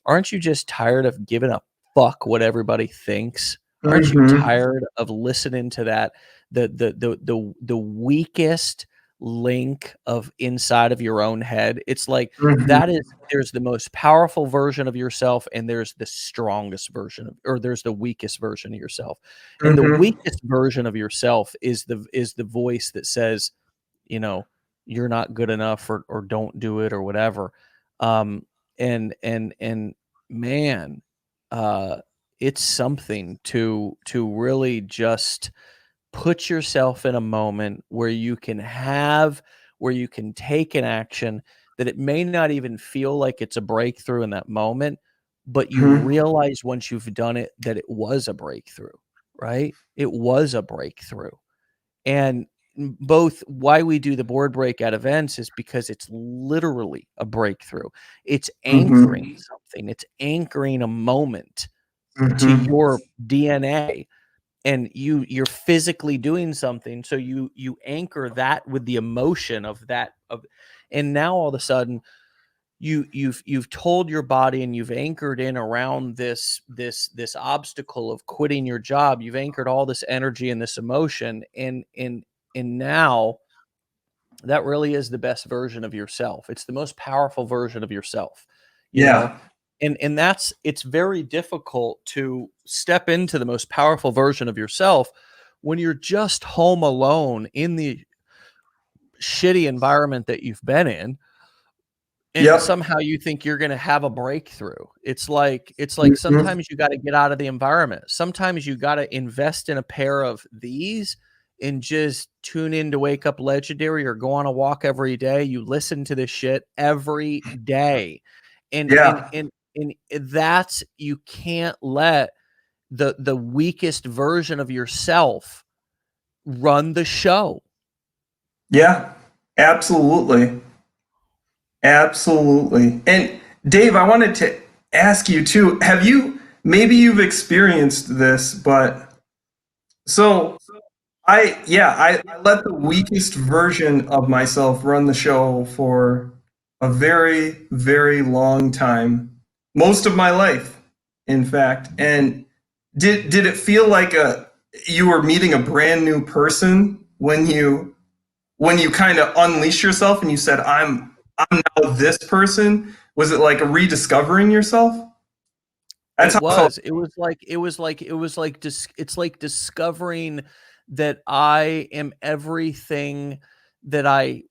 aren't you just tired of giving a fuck what everybody thinks? Aren't you Mhm. tired of listening to that the weakest link of inside of your own head? It's like Mhm. that is there's the most powerful version of yourself and there's the strongest version of, or there's the weakest version of yourself. And the Mhm. weakest version of yourself is the voice that says, you know, you're not good enough, or don't do it, or whatever. Um, and man, uh, it's something to really just put yourself in a moment where you can take an action that it may not even feel like it's a breakthrough in that moment, but you Mhm. realize once you've done it that it was a breakthrough, right? It was a breakthrough. And both why we do the board break at events is because it's literally a breakthrough. It's anchoring Mhm. something. It's anchoring a moment to Mhm. your DNA, and you're physically doing something, so you anchor that with the emotion of that of and now all of a sudden you've told your body and you've anchored in around this obstacle of quitting your job. You've anchored all this energy and this emotion, and now that really is the best version of yourself. It's the most powerful version of yourself, you know? Yeah. And that's it's very difficult to step into the most powerful version of yourself when you're just home alone in the shitty environment that you've been in, and Yep. somehow you think you're going to have a breakthrough. It's like Mhm. sometimes you got to get out of the environment. Sometimes you got to invest in a pair of these and just tune in to Wake Up Legendary or go on a walk every day. You listen to this shit every day. And and Yeah. and and that's you can't let the weakest version of yourself run the show. Yeah. Absolutely. Absolutely. And Dave, I wanted to ask you too, have you, maybe you've experienced this, but so I let the weakest version of myself run the show for a very, very long time, most of my life, in fact. And did it feel like you were meeting a brand new person when you kind of unleash yourself and you said, I'm now this person? Was it like a rediscovering yourself? That's It how it felt. was. It's like discovering that I am everything that I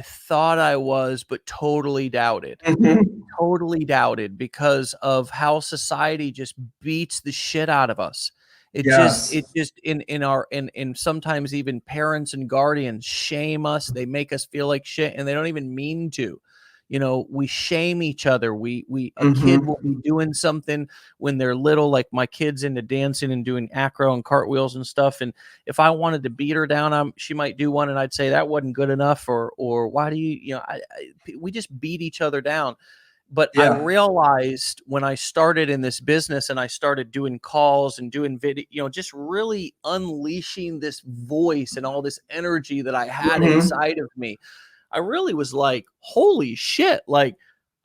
thought I was, but totally doubted. Mhm. Totally doubted because of how society just beats the shit out of us. Yes. It just in our in sometimes even parents and guardians shame us. They make us feel like shit and they don't even mean to. You know, we shame each other. We a kid will be Hmm. doing something when they're little, like my kid's into dancing and doing acro and cartwheels and stuff. And if I wanted to beat her down, she might do one, and I'd say that wasn't good enough, or why do you know? We just beat each other down. But I Yeah. realized when I started in this business and I started doing calls and doing video, just really unleashing this voice and all this energy that I had Hmm. inside of me, I really was like, holy shit, like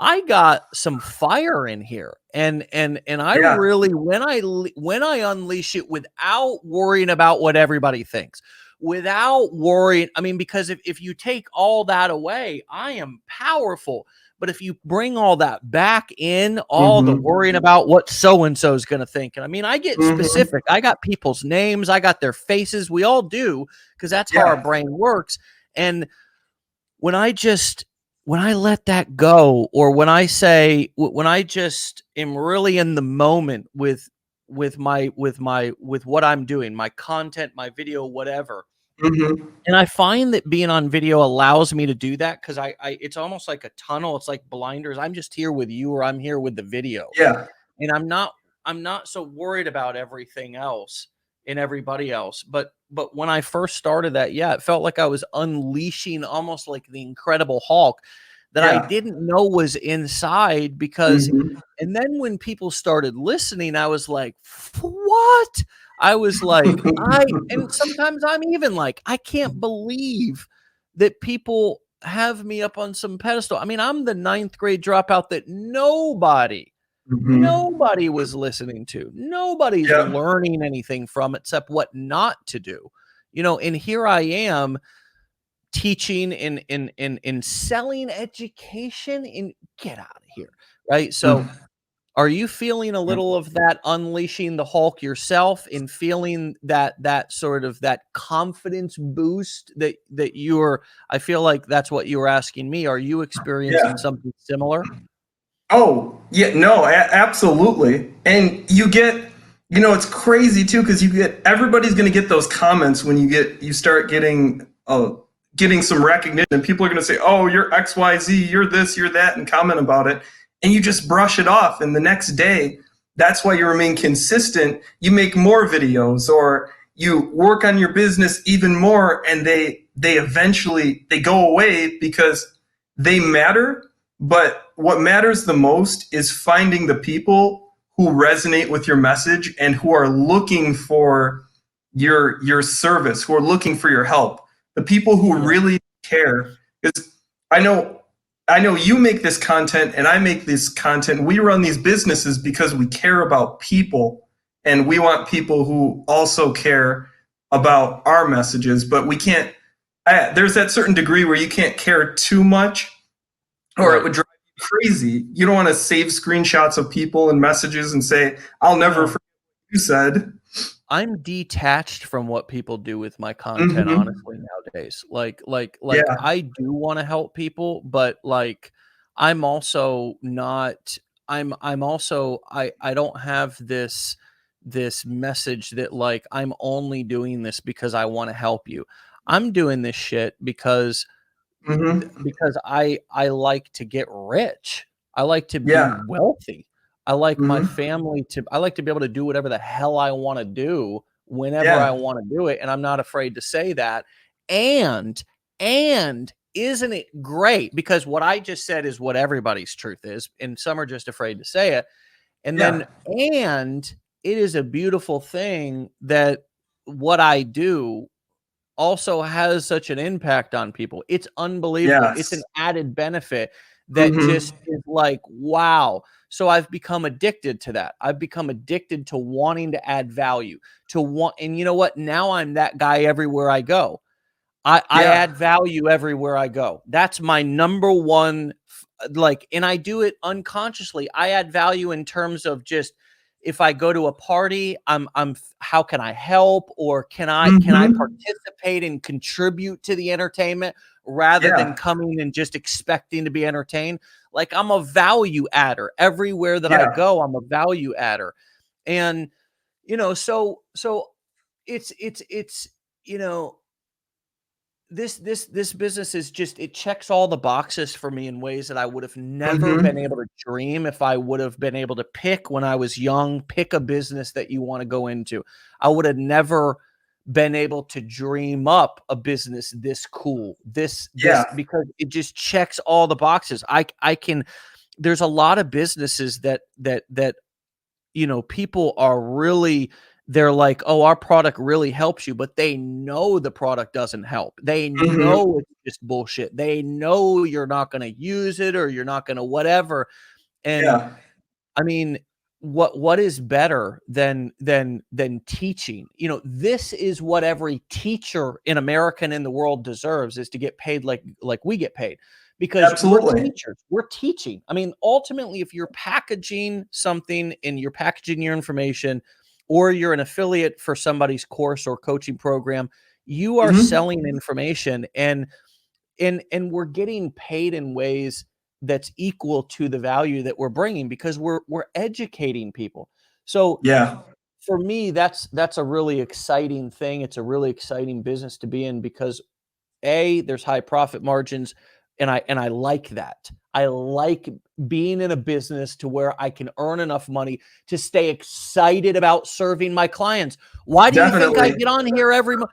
I got some fire in here. And I Yeah. really when I unleash it without worrying about what everybody thinks, without worrying, I mean, because if you take all that away, I am powerful. But if you bring all that back in, all the Hmm. worrying about what so and so is going to think, and I mean, I get Hmm. specific. I got people's names, I got their faces. We all do because that's how our Yeah. brain works. And when I just when I let that go, or when I say when I just am really in the moment with what I'm doing, my content, my video, whatever. Hmm. And I find that being on video allows me to do that because I it's almost like a tunnel. It's like blinders. I'm just here with you, or I'm here with the video, Yeah. and I'm not so worried about everything else and everybody else. But when I first started that, yeah, it felt like I was unleashing almost like the Incredible Hulk that I Yeah. didn't know was inside. Because Hmm. and then when people started listening, I was like, what? I was like, I and sometimes I'm even like, I can't believe that people have me up on some pedestal. I mean, I'm the ninth grade dropout that Hmm. nobody was listening to. Nobody's Yeah. learning anything from except what not to do. And here I am teaching in selling education and get out of here. Right. So are you feeling a little of that unleashing the Hulk yourself, and feeling that sort of that confidence boost that you're I feel like that's what you were asking me. Are you experiencing Yeah. something similar? Oh, yeah, no, absolutely. And it's crazy too, because everybody's going to get those comments when you start getting getting some recognition, and people are going to say, oh, you're XYZ, you're this, you're that, and comment about it. And you just brush it off. And the next day, that's why you remain consistent. You make more videos, or you work on your business even more, and they eventually they go away because they matter. But what matters the most is finding the people who resonate with your message and who are looking for your service, who are looking for your help. The people who really care. Because I know you make this content and I make this content. We run these businesses because we care about people, and we want people who also care about our messages. But we can't. There's that certain degree where you can't care too much, or it would drive you crazy. You don't want to save screenshots of people and messages and say, "I'll never forget what you said." I'm detached from what people do with my content, Mm-hmm. honestly, nowadays. Yeah. I do want to help people, but like I'm also not I'm also I don't have this message that like I'm only doing this because I want to help you. I'm doing this shit Mm-hmm. because I like to get rich. I like to be Yeah. wealthy. I like my Mm-hmm. family to I like to be able to do whatever the hell I wanna do whenever I Yeah. wanna do it, and I'm not afraid to say that. And and isn't it great? Because what I just said is what everybody's truth is, and some are just afraid to say it. And then Yeah. and it is a beautiful thing that what I do also has such an impact on people. It's unbelievable. It's an Yes. added benefit that just Mm-hmm. is like, wow. So I've become addicted to that. I've become addicted to wanting to add value, to want, and you know what? Now I'm that guy everywhere I go. I Yeah. add value everywhere I go. That's my number one, like, and I do it unconsciously. I add value in terms of just if I go to a party, how can I help, or can I Mm-hmm. participate and contribute to the entertainment rather than Yeah. coming and just expecting to be entertained? Like I'm a value adder everywhere that I Yeah. go. I'm a value adder, and so it's you know this business is just it checks all the boxes for me in ways that I would have never been able Mm-hmm. to dream if I would have been able to pick when I was young, pick a business that you want to go into. I would have never been able to dream up a business this cool. This Yeah. because it just checks all the boxes. I can there's a lot of businesses that people are really they're like, "Oh, our product really helps you," but they know the product doesn't help. They Mm-hmm. know it's just bullshit. They know you're not gonna use it or you're not gonna whatever. And Yeah. I mean, what is better than teaching? This is what every teacher in America and in the world deserves is to get paid like we get paid because we're Absolutely. teachers. We're teaching. I mean, ultimately, if you're packaging something and you're packaging your information or you're an affiliate for somebody's course or coaching program, you are Mm-hmm. selling information and we're getting paid in ways that's equal to the value that we're bringing because we're educating people. So Yeah. for me, that's a really exciting thing. It's a really exciting business to be in because there's high profit margins, and I like that. I like being in a business to where I can earn enough money to stay excited about serving my clients. Why do you think I Definitely. get on here every month?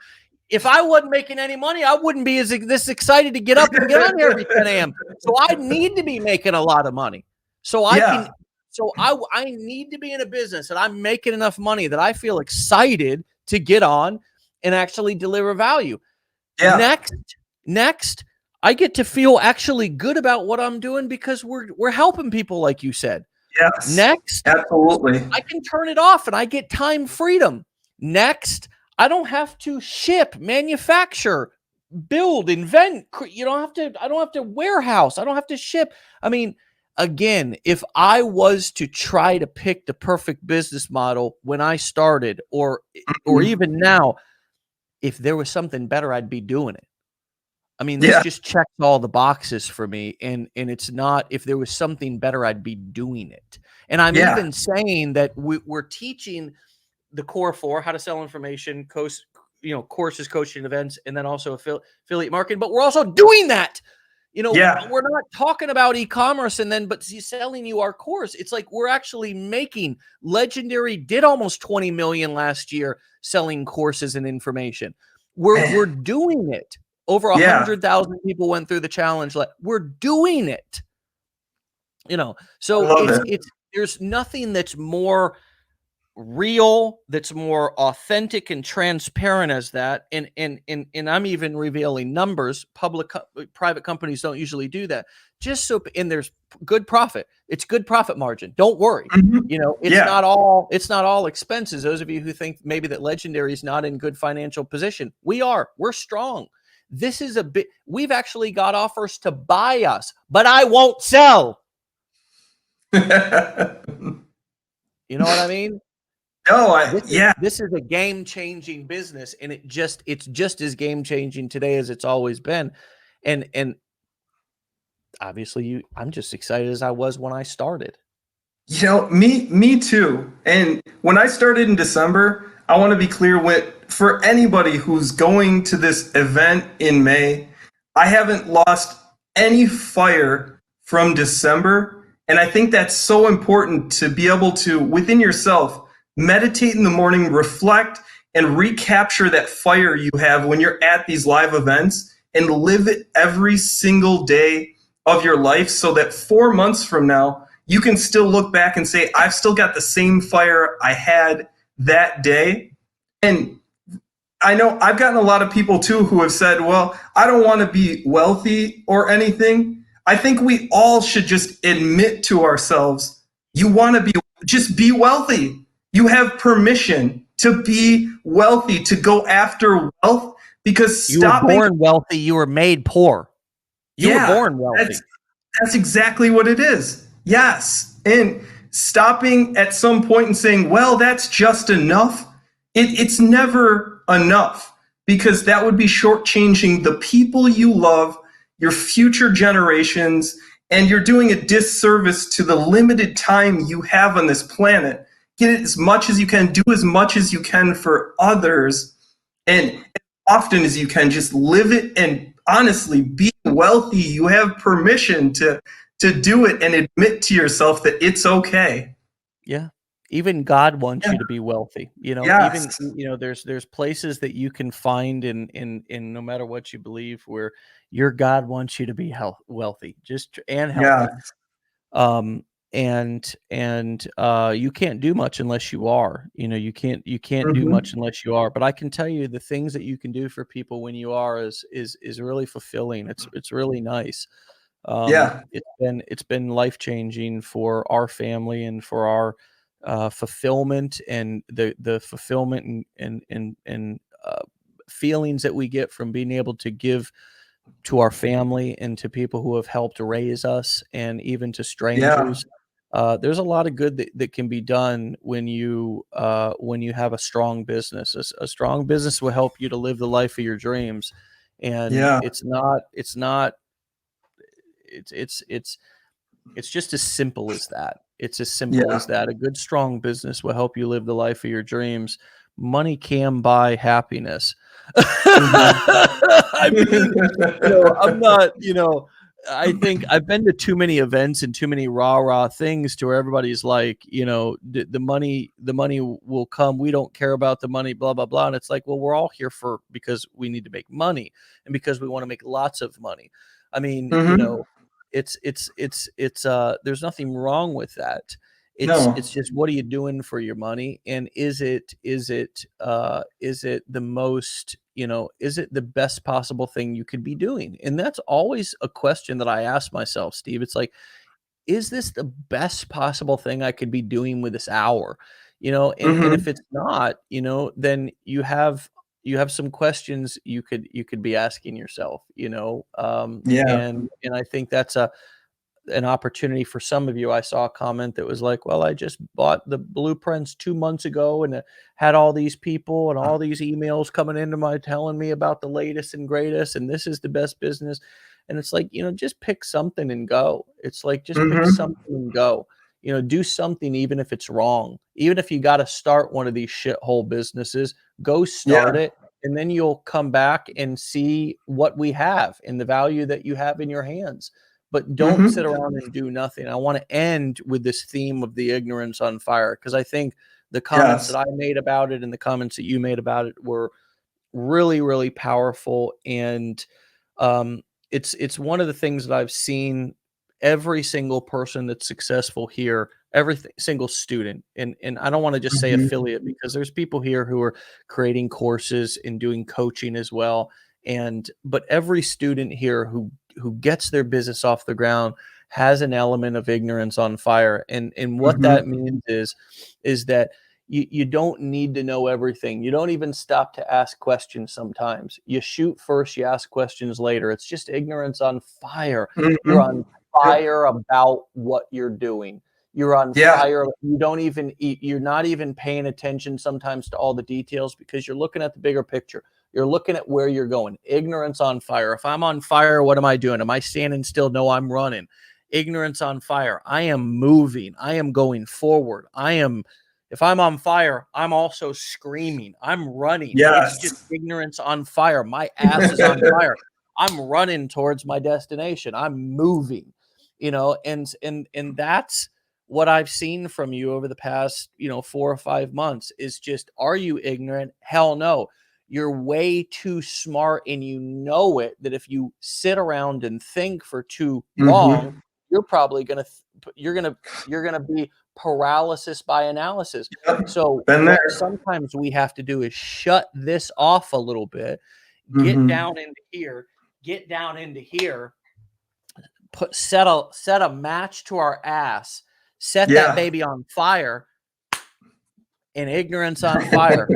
If I wasn't making any money, I wouldn't be this excited to get up and get on here every 10 a.m. So I need to be making a lot of money. So I can Yeah. so I need to be in a business and I'm making enough money that I feel excited to get on and actually deliver value. Yeah. Next, next, I get to feel actually good about what I'm doing because we're helping people like you said. Yes. Next, Absolutely. I can turn it off and I get time freedom. Next, I don't have to ship, manufacture, build, invent. I don't have to warehouse. I don't have to ship. I mean, again, if I was to try to pick the perfect business model when I started or Mhm. even now, if there was something better, I'd be doing it. I mean, this Yeah. just checks all the boxes for me, and it's not if there was something better, I'd be doing it. And I'm Yeah. even saying that we're teaching the core 4, how to sell information, courses, coaching, events, and then also affiliate marketing. But we're also doing that. Yeah. We're not talking about e-commerce but selling you our course. It's like we're actually making Legendary did almost 20 million last year selling courses and information. We're doing it. Over 100,000 people went through the challenge. We're doing it. So it's there's nothing that's more real, that's more authentic and transparent as that. And I'm even revealing numbers. Private companies don't usually do that. And there's good profit. It's good profit margin. Don't worry. It's not all expenses. Those of you who think maybe that Legendary is not in good financial position, we're strong. This is we've actually got offers to buy us, but I won't sell. You know what I mean? No, This is a game-changing business, and it's just as game-changing today as it's always been. And obviously I'm just excited as I was when I started. Me too. And when I started in December, I want to be clear for anybody who's going to this event in May, I haven't lost any fire from December. And I think that's so important to be able to, within yourself, meditate in the morning, reflect, and recapture that fire you have when you're at these live events and live it every single day of your life so that 4 months from now, you can still look back and say, I've still got the same fire I had that day. And I know I've gotten a lot of people too who have said, well, I don't want to be wealthy or anything. I think we all should just admit to ourselves, you want to just be wealthy. You have permission to be wealthy, to go after wealth, because you were born wealthy, you were made poor. You were born wealthy. That's exactly what it is. Yes. And stopping at some point and saying, well, that's just enough. It's never enough, because that would be shortchanging the people you love, your future generations, and you're doing a disservice to the limited time you have on this planet. Get it as much as you can, do as much as you can for others, and as often as you can, just live it and honestly be wealthy. You have permission to do it and admit to yourself that it's okay. Yeah. Even God wants you to be wealthy. Yes. Even there's places that you can find in no matter what you believe, where your God wants you to be wealthy, and healthy. Yeah. And you can't do much unless you are. You can't do much unless you are. But I can tell you the things that you can do for people when you are is really fulfilling. It's really nice. It's been life-changing for our family and for our fulfillment, and the fulfillment and feelings that we get from being able to give to our family and to people who have helped raise us, and even to strangers. There's a lot of good that can be done when you have a strong business. A strong business will help you to live the life of your dreams, and it's just as simple as that. It's as simple as that. A good, strong business will help you live the life of your dreams. Money can buy happiness. I mean, I'm not, I think I've been to too many events and too many rah things to where everybody's like, the money will come. We don't care about the money, blah, blah, blah. And it's like, well, we're all here because we need to make money, and because we want to make lots of money. I mean, it's there's nothing wrong with that. It's just, what are you doing for your money? And is it the most, is it the best possible thing you could be doing? And that's always a question that I ask myself, Steve. It's like, is this the best possible thing I could be doing with this hour? And if it's not, then you have some questions you could be asking yourself, and I think that's an opportunity for some of you. I saw a comment that was like, well, I just bought the blueprints 2 months ago, and had all these people and all these emails coming into telling me about the latest and greatest, and this is the best business. And it's like, just pick something and go. It's like, just pick something and go. Do something, even if it's wrong. Even if you got to start one of these shithole businesses, go start it and then you'll come back and see what we have and the value that you have in your hands. But don't sit Mm-hmm. around and do nothing. I want to end with this theme of the ignorance on fire, because I think the comments that Yes. I made about it and the comments that you made about it were really, really powerful. And it's one of the things that I've seen every single person that's successful here, single student, and I don't want to just say Mm-hmm. affiliate, because there's people here who are creating courses and doing coaching as well. And but every student here who gets their business off the ground has an element of ignorance on fire. And what that Mm-hmm. means is that you don't need to know everything. You don't even stop to ask questions sometimes. You shoot first, you ask questions later. It's just ignorance on fire. You're Mm-hmm. on Yep. fire about what you're doing. You're on Yeah. fire. You don't even you're not even paying attention sometimes to all the details, because you're looking at the bigger picture. You're looking at where you're going. Ignorance on fire. If I'm on fire, what am I doing? Am I standing still? No, I'm running. Ignorance on fire. I am moving. I am going forward. If I'm on fire, I'm also screaming. I'm running. It's just Yes. ignorance on fire. My ass is on fire. I'm running towards my destination. I'm moving, and that's what I've seen from you over the past, 4 or 5 months is just, are you ignorant? Hell no. You're way too smart, and you know it, that if you sit around and think for too long, Mm-hmm. you're probably going to you're going to be paralysis by analysis. Yep. So Been what there. sometimes we have to do is shut this off a little bit, get Mm-hmm. down into here, get down into here, set a match to our ass, set that Yeah. baby on fire, and ignorance on fire.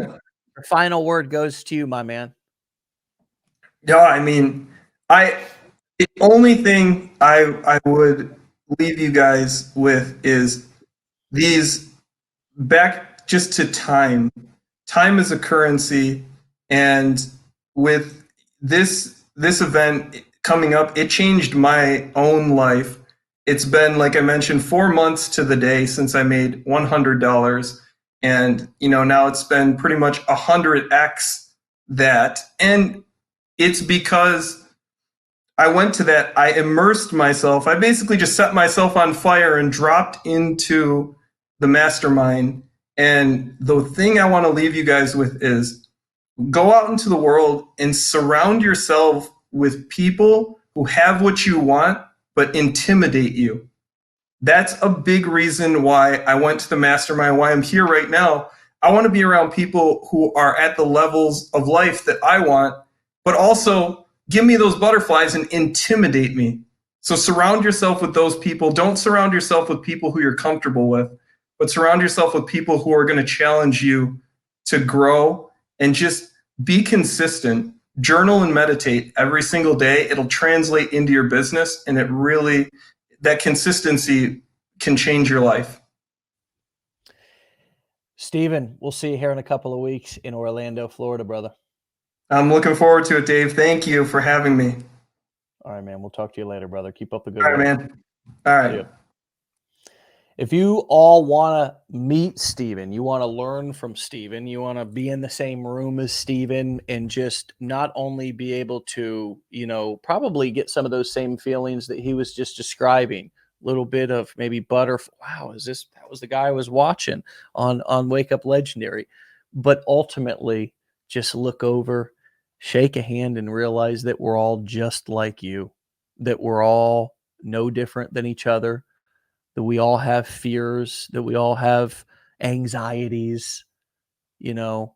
The final word goes to you, my man. Yeah, I mean, I the only thing I would leave you guys with is these back just to time. Time is a currency, and with this event coming up, it changed my own life. It's been, like I mentioned, 4 months to the day since I made $100, and now it's been pretty much 100x that, and it's because I went to that. I immersed myself. I basically just set myself on fire and dropped into the mastermind. And the thing I want to leave you guys with is go out into the world and surround yourself with people who have what you want but intimidate you. That's a big reason why I went to the mastermind, why I'm here right now. I want to be around people who are at the levels of life that I want, but also give me those butterflies and intimidate me. So surround yourself with those people. Don't surround yourself with people who you're comfortable with, but surround yourself with people who are going to challenge you to grow, and just be consistent. Journal and meditate every single day. It'll translate into your business, and it really, that consistency can change your life. Steven, we'll see you here in a couple of weeks in Orlando, Florida, brother. I'm looking forward to it, Dave. Thank you for having me. All right, man. We'll talk to you later, brother. Keep up the good All right, work. man. All See right. you. If you all want to meet Steven, you want to learn from Steven, you want to be in the same room as Steven, and just not only be able to, probably get some of those same feelings that he was just describing, a little bit of maybe wow, that was the guy I was watching on Wake Up Legendary. But ultimately, just look over, shake a hand, and realize that we're all just like you, that we're all no different than each other, that we all have fears, that we all have anxieties, you know,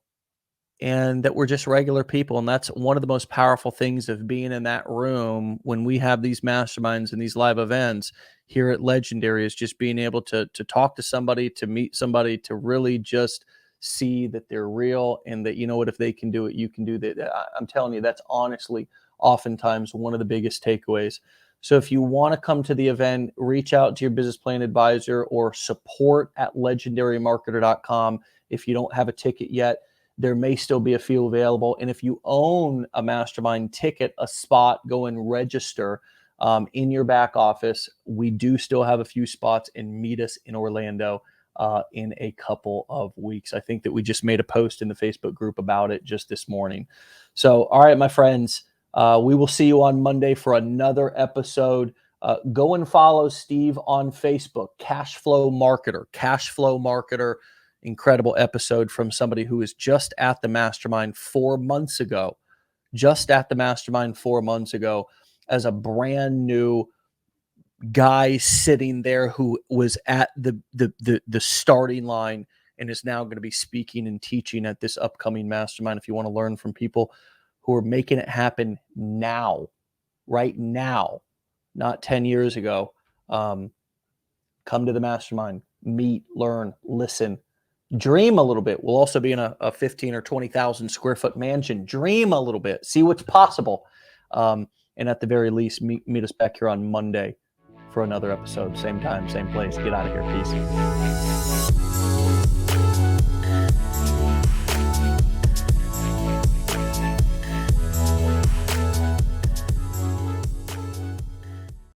and that we're just regular people. And that's one of the most powerful things of being in that room when we have these masterminds and these live events here at Legendary, is just being able to talk to somebody, to meet somebody, to really just see that they're real, and that, what, if they can do it, you can do that. I'm telling you, that's honestly oftentimes one of the biggest takeaways. So if you want to come to the event, reach out to your business plan advisor or support@legendarymarketer.com. If you don't have a ticket yet, there may still be a few available. And if you own a mastermind ticket, a spot, go and register in your back office. We do still have a few spots, and meet us in Orlando. in a couple of weeks. I think that we just made a post in the Facebook group about it just this morning. So, all right, my friends, we will see you on Monday for another episode. Go and follow Steve on Facebook, Cash Flow Marketer. Cash Flow Marketer, incredible episode from somebody who was just at the mastermind 4 months ago. Just at the mastermind 4 months ago as a brand new guy sitting there who was at the starting line and is now going to be speaking and teaching at this upcoming mastermind. If you want to learn from people who are making it happen now, right now, not 10 years ago, come to the mastermind, meet, learn, listen, dream a little bit. We'll also be in a 15 or 20,000 square foot mansion. Dream a little bit, see what's possible. And at the very least, meet us back here on Monday for another episode. Same time, same place. Get out of here. Peace.